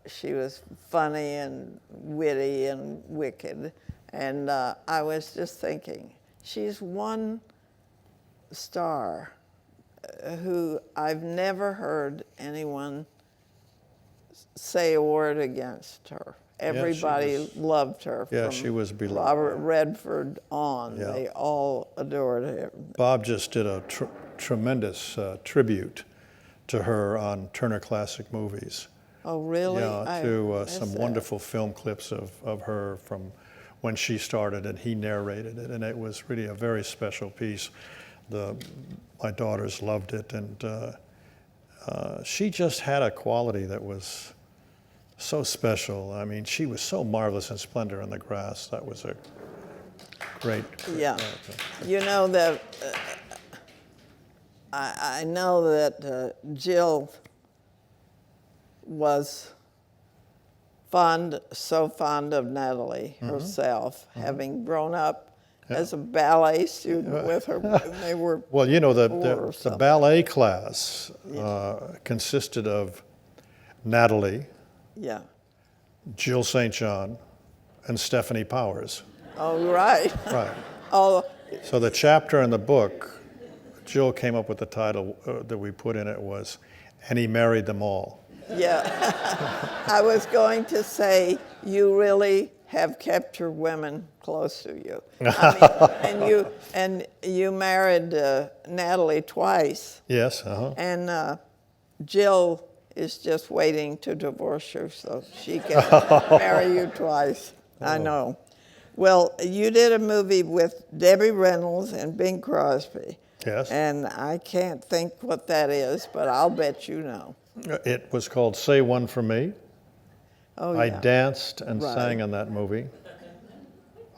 Speaker 1: she was funny and witty and wicked, and I was just thinking, she's one star who I've never heard anyone say a word against her. Everybody loved her.
Speaker 2: Yeah,
Speaker 1: from
Speaker 2: she was beloved.
Speaker 1: Robert Redford on.
Speaker 2: Yeah.
Speaker 1: They all adored her.
Speaker 2: Bob just did a tremendous tribute to her on Turner Classic Movies.
Speaker 1: Oh, really?
Speaker 2: Yeah, to some wonderful film clips of her from when she started, and he narrated it, and it was really a very special piece. My daughters loved it, and she just had a quality that was so special. I mean, she was so marvelous in Splendor in the Grass. That was a great
Speaker 1: Yeah.
Speaker 2: character.
Speaker 1: That I know that Jill was so fond of Natalie herself, having grown up as a ballet student with her when they were
Speaker 2: Well,
Speaker 1: the
Speaker 2: the ballet class consisted of Natalie,
Speaker 1: Yeah.
Speaker 2: Jill St. John, and Stephanie Powers.
Speaker 1: Oh, right.
Speaker 2: Right.
Speaker 1: Oh,
Speaker 2: So the chapter in the book, Jill came up with the title that we put in it was, "And He Married Them All."
Speaker 1: yeah. I was going to say, you really have kept your women close to you. And you married Natalie twice.
Speaker 2: Yes,
Speaker 1: And Jill is just waiting to divorce you so she can marry you twice. I know. Well, you did a movie with Debbie Reynolds and Bing Crosby.
Speaker 2: Yes.
Speaker 1: And I can't think what that is, but I'll bet you know.
Speaker 2: It was called Say One For Me.
Speaker 1: Oh, yeah.
Speaker 2: I danced and
Speaker 1: Right.
Speaker 2: sang in that movie.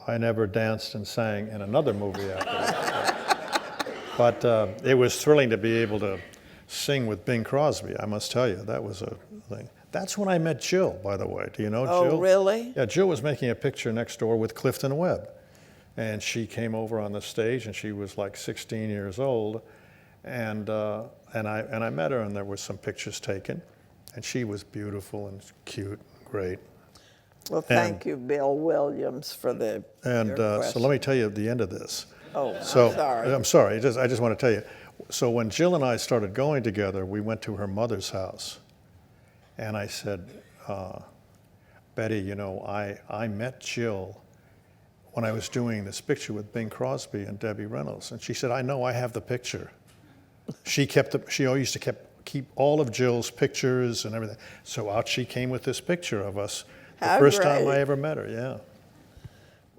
Speaker 2: I never danced and sang in another movie after that. But it was thrilling to be able to sing with Bing Crosby, I must tell you. That was a thing. That's when I met Jill, by the way. Do you know
Speaker 1: Oh,
Speaker 2: Jill?
Speaker 1: really?
Speaker 2: Yeah, Jill was making a picture next door with Clifton Webb. And she came over on the stage, and she was like 16 years old. And I met her, and there were some pictures taken. And she was beautiful and cute, great.
Speaker 1: Well, thank you, Bill Williams, for the
Speaker 2: And so let me tell you the end of this.
Speaker 1: Oh,
Speaker 2: So,
Speaker 1: I'm sorry.
Speaker 2: I'm sorry. I just want to tell you. So when Jill and I started going together, we went to her mother's house. And I said, Betty, you know, I met Jill when I was doing this picture with Bing Crosby and Debbie Reynolds. And she said, I know, I have the picture. She used to keep all of Jill's pictures and everything. So out she came with this picture of us. The
Speaker 1: How
Speaker 2: first time
Speaker 1: great.
Speaker 2: I ever met her, yeah.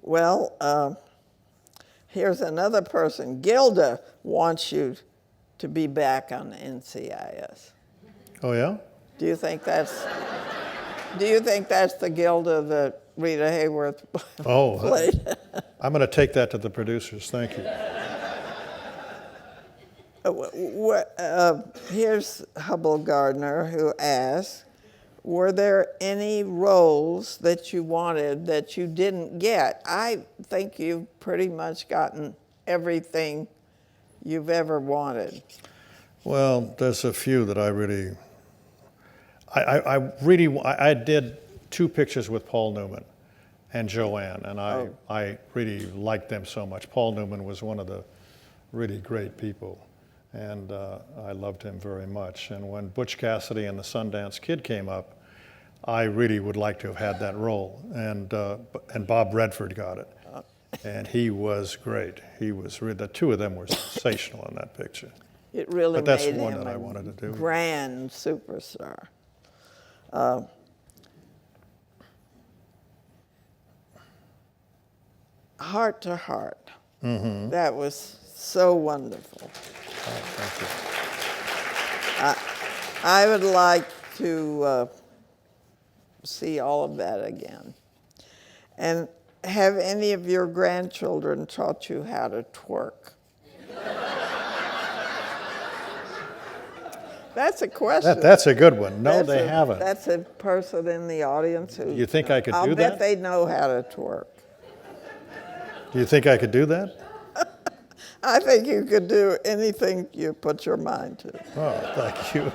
Speaker 1: Well, here's another person. Gilda wants you to be back on NCIS.
Speaker 2: Oh, yeah?
Speaker 1: Do you think that's the Gilda that Rita Hayworth
Speaker 2: Oh,
Speaker 1: played?
Speaker 2: I'm going to take that to the producers. Thank you.
Speaker 1: Here's Hubble Gardner, who asks, were there any roles that you wanted that you didn't get? I think you've pretty much gotten everything you've ever wanted.
Speaker 2: Well, there's a few that I really, I did 2 pictures with Paul Newman and Joanne, and I really liked them so much. Paul Newman was one of the really great people, and I loved him very much. And when Butch Cassidy and the Sundance Kid came up, I really would like to have had that role, and Bob Redford got it, and he was great. He was the 2 of them were sensational in that picture.
Speaker 1: It really
Speaker 2: But that's
Speaker 1: made
Speaker 2: one
Speaker 1: him
Speaker 2: that I
Speaker 1: a
Speaker 2: wanted to do.
Speaker 1: grand superstar. Heart to Heart.
Speaker 2: Mm-hmm.
Speaker 1: That was so wonderful.
Speaker 2: Oh, thank you.
Speaker 1: I would like to see all of that again. And have any of your grandchildren taught you how to twerk? That's a question.
Speaker 2: That's a good one. No, they haven't.
Speaker 1: That's a person in the audience who.
Speaker 2: You think I could
Speaker 1: I'll
Speaker 2: do
Speaker 1: bet
Speaker 2: that?
Speaker 1: they know how to twerk.
Speaker 2: Do you think I could do that?
Speaker 1: I think you could do anything you put your mind to.
Speaker 2: Oh, thank you.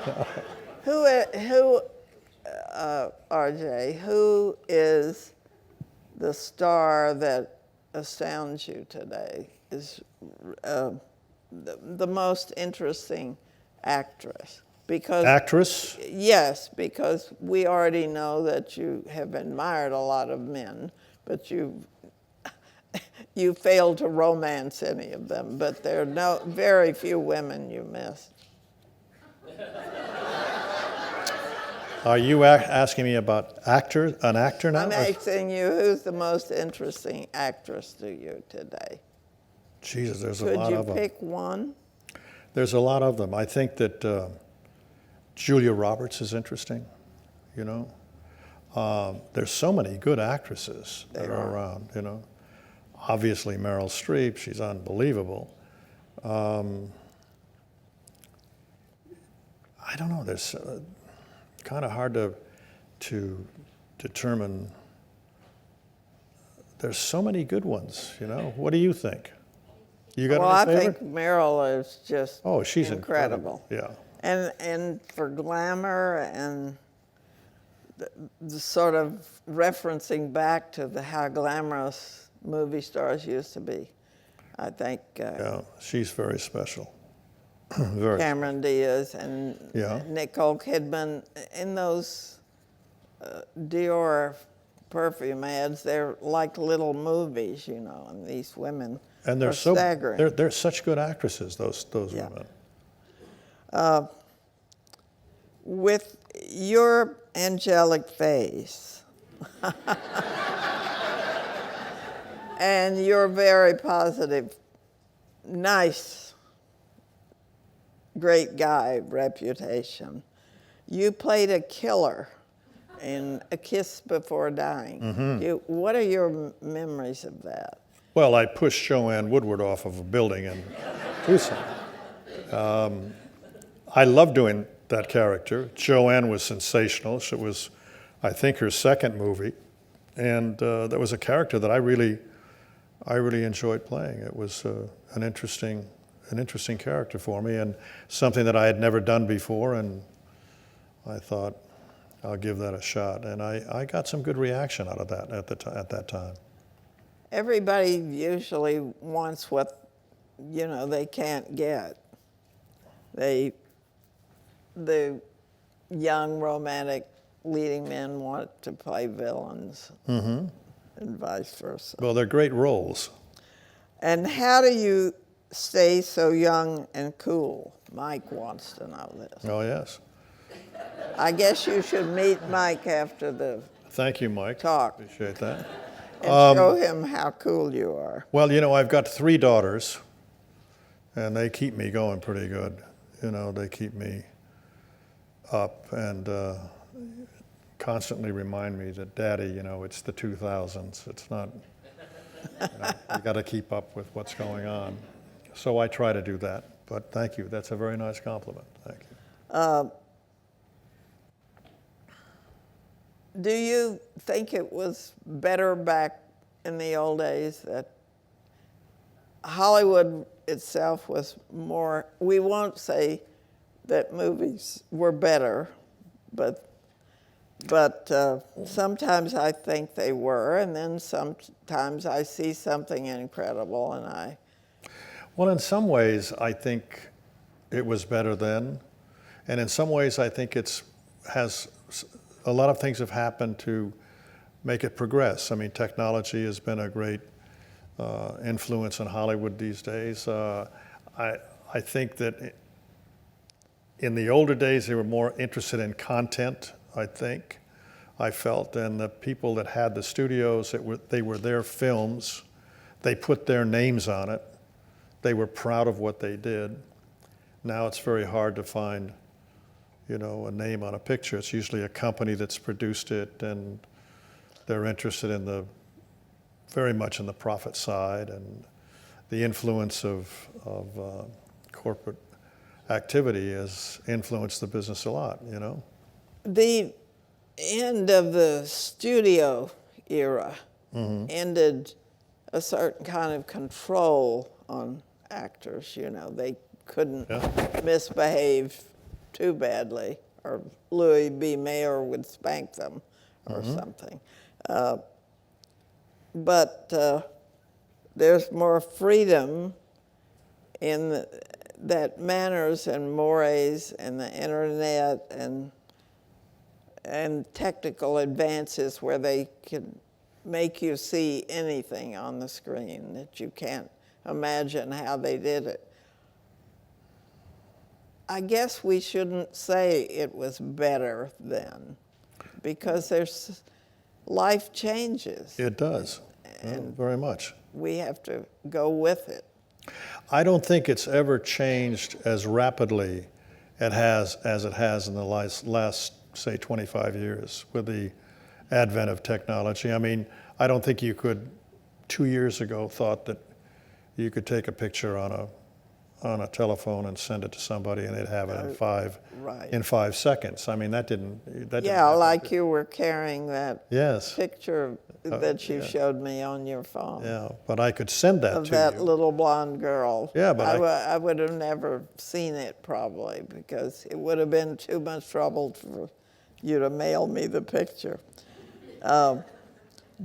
Speaker 1: RJ, who is the star that astounds you today? Is the most interesting actress? Because
Speaker 2: Actress?
Speaker 1: yes, because we already know that you have admired a lot of men, but you failed to romance any of them. But there are very few women you missed.
Speaker 2: Are you asking me about an actor now?
Speaker 1: I'm asking you, who's the most interesting actress to you today?
Speaker 2: Jesus, there's a lot of them.
Speaker 1: Could you pick one?
Speaker 2: There's a lot of them. I think that Julia Roberts is interesting, you know. There's so many good actresses that are around, you know. Obviously, Meryl Streep, she's unbelievable. I don't know, there's kind of hard to determine. There's so many good ones, you know. What do you think? You got
Speaker 1: Well,
Speaker 2: any
Speaker 1: I
Speaker 2: favorite?
Speaker 1: think Meryl is just
Speaker 2: She's
Speaker 1: incredible.
Speaker 2: Yeah.
Speaker 1: And for glamour and the sort of referencing back to how glamorous movie stars used to be, I think
Speaker 2: Yeah, she's very special. Very.
Speaker 1: Cameron Diaz and
Speaker 2: Yeah.
Speaker 1: Nicole Kidman in those Dior perfume ads, they're like little movies, you know, and these women
Speaker 2: And
Speaker 1: are staggering.
Speaker 2: they're such good actresses, those
Speaker 1: Yeah.
Speaker 2: women.
Speaker 1: With your angelic face and your very positive, nice, great guy reputation, you played a killer in A Kiss Before Dying.
Speaker 2: Mm-hmm.
Speaker 1: What are your memories of that?
Speaker 2: Well, I pushed Joanne Woodward off of a building in Tucson. I love doing that character. Joanne was sensational. It was, I think, her second movie, and that was a character that I really enjoyed playing. It was an interesting character for me, and something that I had never done before, and I thought, I'll give that a shot. And I got some good reaction out of that at that time.
Speaker 1: Everybody usually wants what, they can't get. The young romantic leading men want to play villains, and vice versa.
Speaker 2: Well, they're great roles.
Speaker 1: And how do you stay so young and cool? Mike wants to know this.
Speaker 2: Oh, yes.
Speaker 1: I guess you should meet Mike after the
Speaker 2: Thank you, Mike.
Speaker 1: talk
Speaker 2: Appreciate that.
Speaker 1: and show him how cool you are.
Speaker 2: Well, I've got 3 daughters, and they keep me going pretty good. They keep me up and constantly remind me that, Daddy, it's the 2000s. It's not, you got to keep up with what's going on. So I try to do that. But thank you. That's a very nice compliment. Thank you.
Speaker 1: Do you think it was better back in the old days that Hollywood itself was more, we won't say that movies were better, but sometimes I think they were, and then sometimes I see something incredible and
Speaker 2: Well, in some ways, I think it was better then, and in some ways, I think a lot of things have happened to make it progress. I mean, technology has been a great influence in Hollywood these days. I think that in the older days, they were more interested in content, I felt, and the people that had the studios, they were their films. They put their names on it. They were proud of what they did. Now it's very hard to find, a name on a picture. It's usually a company that's produced it, and they're interested in very much in the profit side, and the influence of corporate activity has influenced the business a lot,
Speaker 1: the end of the studio era ended a certain kind of control on actors. They couldn't misbehave too badly, or Louis B. Mayer would spank them or something. But there's more freedom in that manners and mores and the internet and technical advances where they can make you see anything on the screen that you can't imagine how they did it. I guess we shouldn't say it was better then, because life changes.
Speaker 2: It does, very much.
Speaker 1: We have to go with it.
Speaker 2: I don't think it's ever changed as rapidly as it has in the last, say, 25 years with the advent of technology. I mean, I don't think you could, 2 years ago, thought that you could take a picture on a telephone and send it to somebody and they'd have it in 5 seconds. I mean, that didn't
Speaker 1: like you were carrying that picture that you showed me on your phone.
Speaker 2: Yeah, but I could send that to you.
Speaker 1: Of that little blonde girl.
Speaker 2: Yeah, but
Speaker 1: I would have never seen it probably, because it would have been too much trouble for you to mail me the picture. Do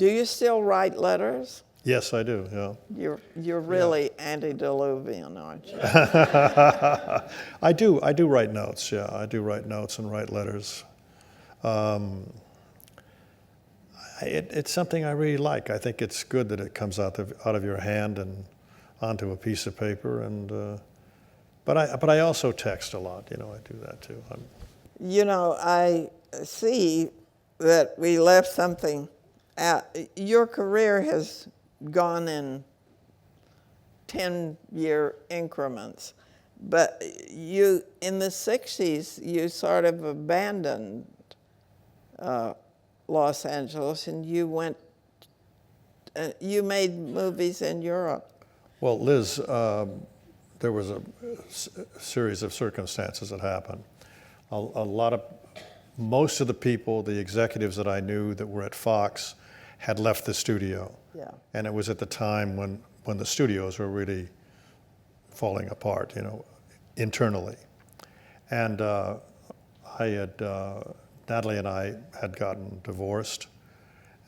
Speaker 1: you still write letters?
Speaker 2: Yes, I do, yeah.
Speaker 1: You're really antediluvian, aren't you?
Speaker 2: I do write notes, yeah. I do write notes and write letters. It's something I really like. I think it's good that it comes out of your hand and onto a piece of paper. And but I also text a lot. I do that too.
Speaker 1: I see that we left something out. Your career has gone in 10-year increments, but you, in the 60s, you sort of abandoned Los Angeles, and you went, you made movies in Europe.
Speaker 2: Well, Liz, there was a series of circumstances that happened. a lot of, most of the people, the executives that I knew that were at Fox had left the studio.
Speaker 1: Yeah.
Speaker 2: And it was at the time when the studios were really falling apart, you know, internally. And Natalie and I had gotten divorced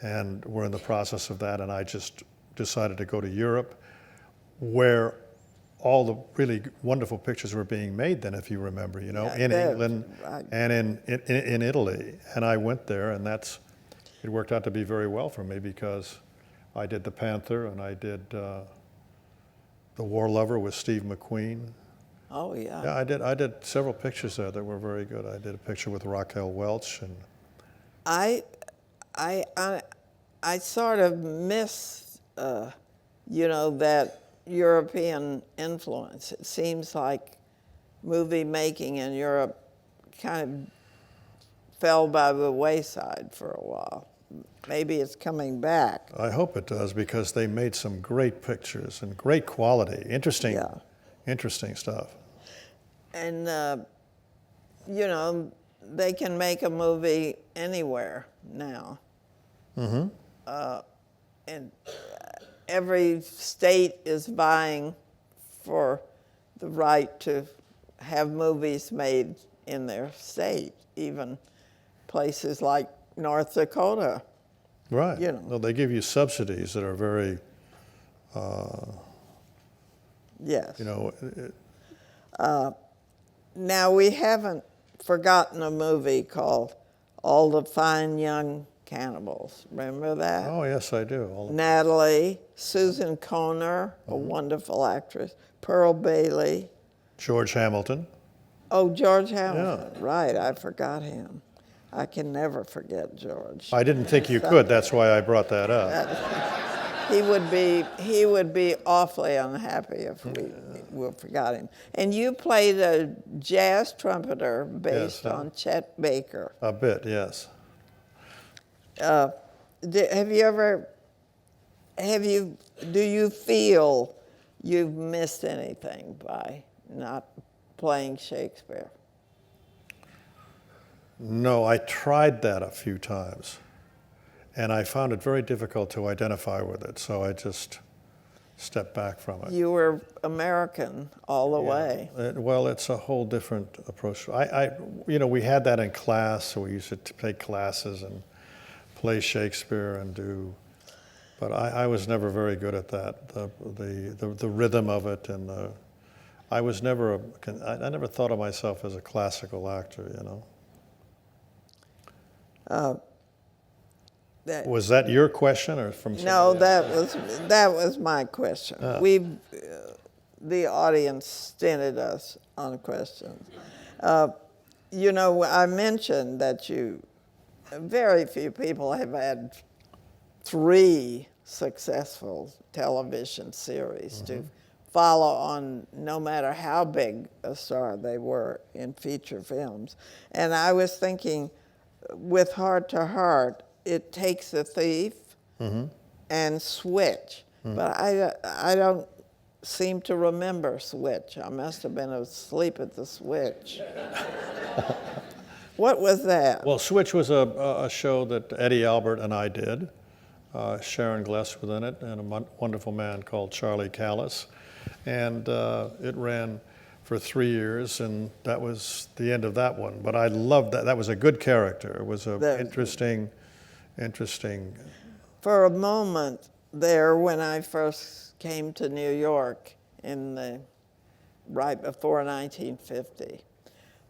Speaker 2: and were in the process of that, and I just decided to go to Europe, where all the really wonderful pictures were being made then, if you remember, you know, in England and in Italy. And I went there, and it worked out to be very well for me, because I did the Panther, and I did the War Lover with Steve McQueen.
Speaker 1: Oh, yeah.
Speaker 2: Yeah, I did several pictures there that were very good. I did a picture with Raquel Welch, and
Speaker 1: I sort of miss, you know, that European influence. It seems like movie making in Europe kind of fell by the wayside for a while. Maybe it's coming back.
Speaker 2: I hope it does, because they made some great pictures and great quality, interesting stuff.
Speaker 1: And, you know, they can make a movie anywhere now.
Speaker 2: Mm-hmm.
Speaker 1: And every state is vying for the right to have movies made in their state, even places like North Dakota.
Speaker 2: Right.
Speaker 1: You know.
Speaker 2: Well, they give you subsidies that are very,
Speaker 1: Yes.
Speaker 2: you know,
Speaker 1: Now, we haven't forgotten a movie called All the Fine Young Cannibals. Remember that?
Speaker 2: oh, yes, I do.
Speaker 1: Natalie, Susan Conner, a wonderful actress, Pearl Bailey.
Speaker 2: George Hamilton.
Speaker 1: Oh, George Hamilton. Right, I forgot him. I can never forget George.
Speaker 2: I didn't think you could. That's why I brought that up.
Speaker 1: He would be awfully unhappy if we forgot him. And you played a jazz trumpeter based on Chet Baker.
Speaker 2: A bit, yes.
Speaker 1: Do you feel you've missed anything by not playing Shakespeare?
Speaker 2: No, I tried that a few times, and I found it very difficult to identify with it, so I just stepped back from it.
Speaker 1: You were American all the way.
Speaker 2: Well, it's a whole different approach. You know, we had that in class, so we used to take classes and play Shakespeare and do, but I was never very good at that. The rhythm of it, and I never thought of myself as a classical actor, you know. Was that your question, or from
Speaker 1: No,
Speaker 2: somebody else?
Speaker 1: that was my question. The audience stinted us on questions. You know, I mentioned that very few people have had 3 successful television series to follow on, no matter how big a star they were in feature films. And I was thinking, with Heart to Heart, it takes a thief and Switch. But I don't seem to remember Switch. I must have been asleep at the switch. What was that?
Speaker 2: Well, Switch was a show that Eddie Albert and I did. Sharon Gless was in it, and a wonderful man called Charlie Callis. And it ran for 3 years, and that was the end of that one. But I loved that. That was a good character. It was interesting.
Speaker 1: For a moment there, when I first came to New York right before 1950,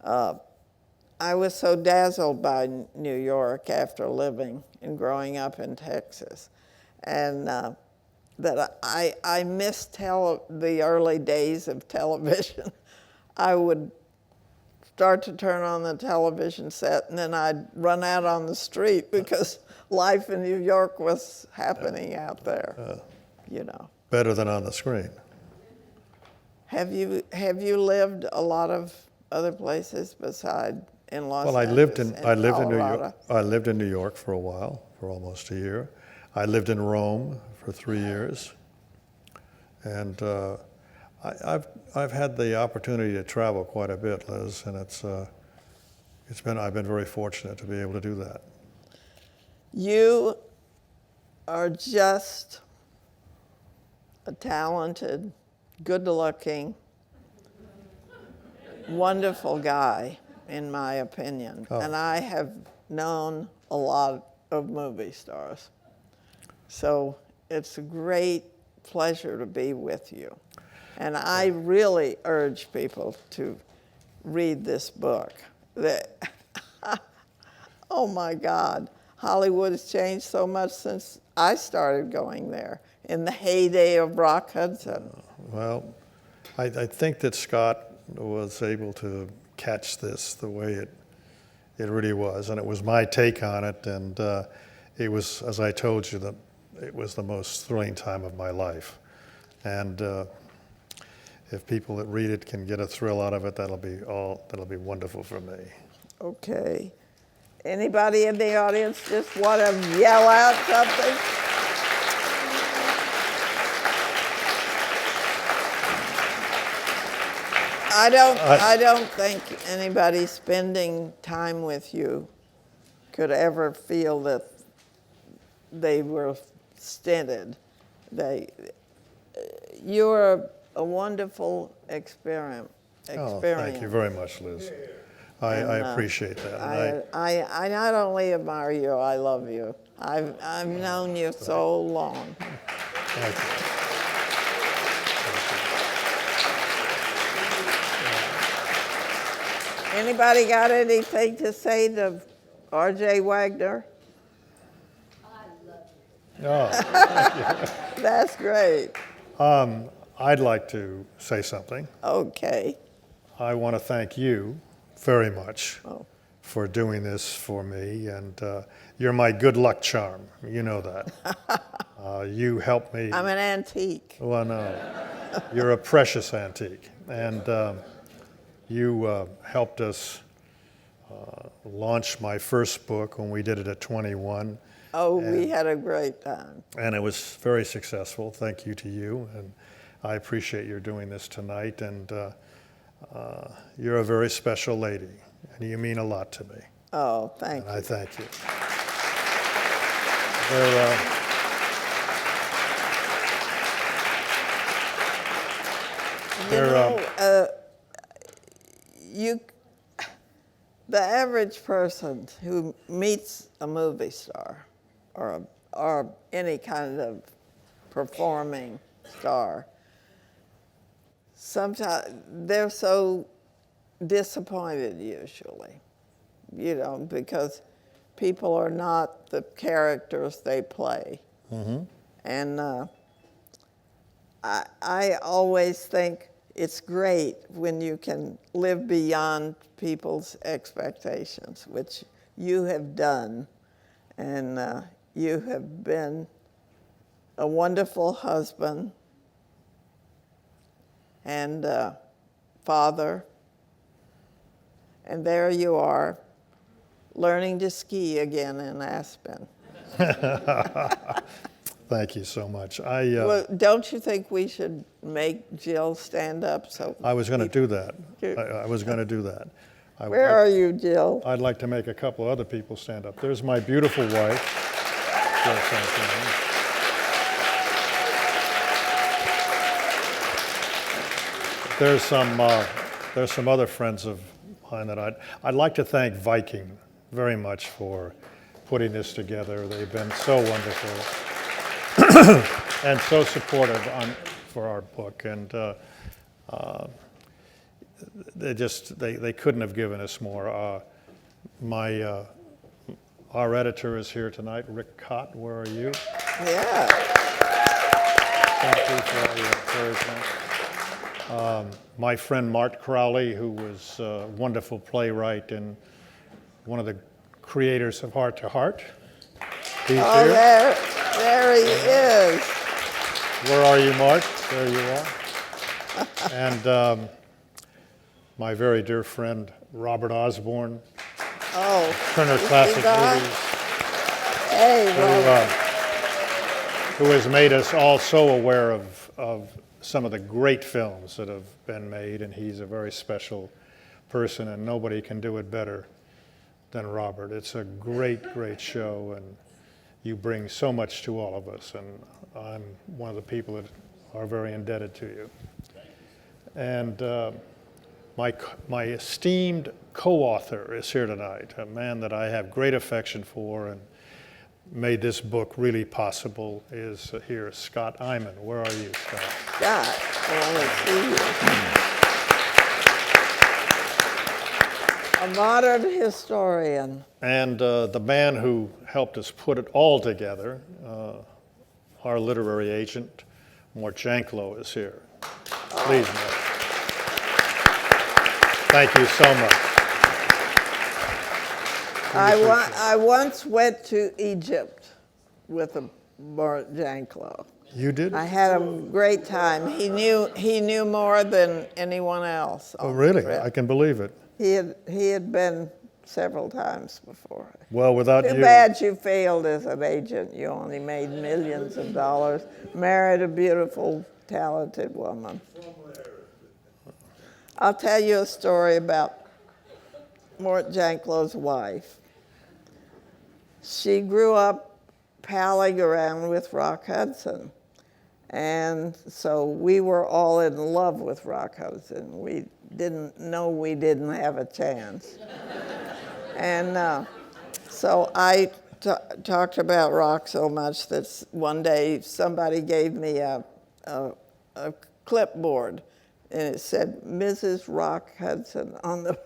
Speaker 1: I was so dazzled by New York after living and growing up in Texas, and that I missed the early days of television. I would start to turn on the television set, and then I'd run out on the street because life in New York was happening out there, you know.
Speaker 2: Better than on the screen.
Speaker 1: Have you lived a lot of other places beside in Los Angeles?
Speaker 2: Well, I lived in New York. I lived in New York for a while, for almost a year. I lived in Rome for 3 years, and I've had the opportunity to travel quite a bit, Liz, and I've been very fortunate to be able to do that.
Speaker 1: You are just a talented, good-looking, wonderful guy, in my opinion.
Speaker 2: Oh.
Speaker 1: And I have known a lot of movie stars. So it's a great pleasure to be with you. And I really urge people to read this book. Oh my God, Hollywood has changed so much since I started going there in the heyday of Rock Hudson.
Speaker 2: Well, I think that Scott was able to catch this the way it really was, and it was my take on it, and it was, as I told you, that it was the most thrilling time of my life. And if people that read it can get a thrill out of it, that'll be wonderful for me.
Speaker 1: Okay. Anybody in the audience just want to yell out something? I don't think anybody spending time with you could ever feel that they were stinted. You're a wonderful experience.
Speaker 2: Oh, thank you very much, Liz. I appreciate that. And
Speaker 1: I not only admire you, I love you. I've known you so long.
Speaker 2: Thank you.
Speaker 1: Anybody got anything to say to R.J. Wagner?
Speaker 2: Oh,
Speaker 1: That's great.
Speaker 2: I'd like to say something.
Speaker 1: Okay.
Speaker 2: I want to thank you very much
Speaker 1: Oh.
Speaker 2: for doing this for me, and you're my good luck charm. You know that. You helped me.
Speaker 1: I'm an antique.
Speaker 2: Well, no, you're a precious antique, and you helped us launch my first book when we did it at 21.
Speaker 1: Oh, we had a great time.
Speaker 2: And it was very successful. Thank you to you, and I appreciate your doing this tonight. And you're a very special lady, and you mean a lot to me.
Speaker 1: Oh, thank
Speaker 2: And
Speaker 1: you.
Speaker 2: I thank you.
Speaker 1: The average person who meets a movie star or any kind of performing star, sometimes they're so disappointed usually, because people are not the characters they play.
Speaker 2: Mm-hmm.
Speaker 1: And I always think it's great when you can live beyond people's expectations, which you have done. And you have been a wonderful husband and father. And there you are, learning to ski again in Aspen.
Speaker 2: Thank you so much.
Speaker 1: Well, don't you think we should make Jill stand up?
Speaker 2: I was going to do that. I was going to do that.
Speaker 1: Where are you, Jill?
Speaker 2: I'd like to make a couple other people stand up. There's my beautiful wife, Jill Santana. There's some other friends of mine that I'd like to thank Viking very much for putting this together. They've been so wonderful and so supportive for our book, and they couldn't have given us more. Our editor is here tonight, Rick Cott. Where are you?
Speaker 1: Yeah.
Speaker 2: Thank you for all your encouragement. My friend Mart Crowley, who was a wonderful playwright and one of the creators of Heart to Heart. He's here.
Speaker 1: There he is.
Speaker 2: Where are you, Mart? There you are. And my very dear friend Robert Osborne, Turner Classic Movies,
Speaker 1: Hey,
Speaker 2: who has made us all so aware of some of the great films that have been made, and he's a very special person, and nobody can do it better than Robert. It's a great, great show, and you bring so much to all of us, and I'm one of the people that are very indebted to you. And my esteemed co-author is here tonight, a man that I have great affection for and made this book really possible, is here, Scott Iman. Where are you, Scott?
Speaker 1: Scott, I want to see you. A modern historian.
Speaker 2: And the man who helped us put it all together, our literary agent, Mort Janklow, is here. Please, Mort. Thank you so much.
Speaker 1: I once went to Egypt with Robert Wagner.
Speaker 2: You did?
Speaker 1: I had a great time. He knew more than anyone else.
Speaker 2: Oh, really? I can believe it.
Speaker 1: He had been several times before.
Speaker 2: Well, without
Speaker 1: Too
Speaker 2: you.
Speaker 1: bad you failed as an agent. You only made millions of dollars. Married a beautiful, talented woman. I'll tell you a story about Mort Janklow's wife. She grew up palling around with Rock Hudson. And so we were all in love with Rock Hudson. We didn't know we didn't have a chance. And so I talked about Rock so much that one day somebody gave me a clipboard, and it said Mrs. Rock Hudson on the.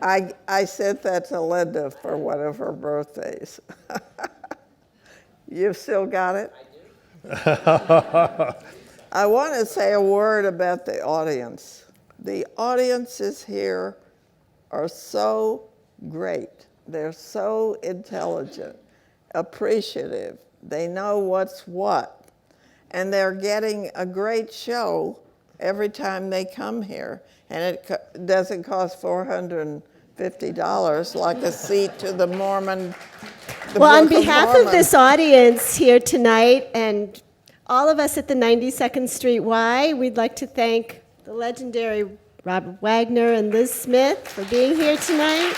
Speaker 1: I sent that to Linda for one of her birthdays. You've still got it? I want to say a word about the audience. The audiences here are so great. They're so intelligent, appreciative. They know what's what. And they're getting a great show every time they come here. And it doesn't cost $450 like a seat to the Mormon.
Speaker 3: Well, on behalf of this audience here tonight and all of us at the 92nd Street Y, we'd like to thank the legendary Robert Wagner and Liz Smith for being here tonight.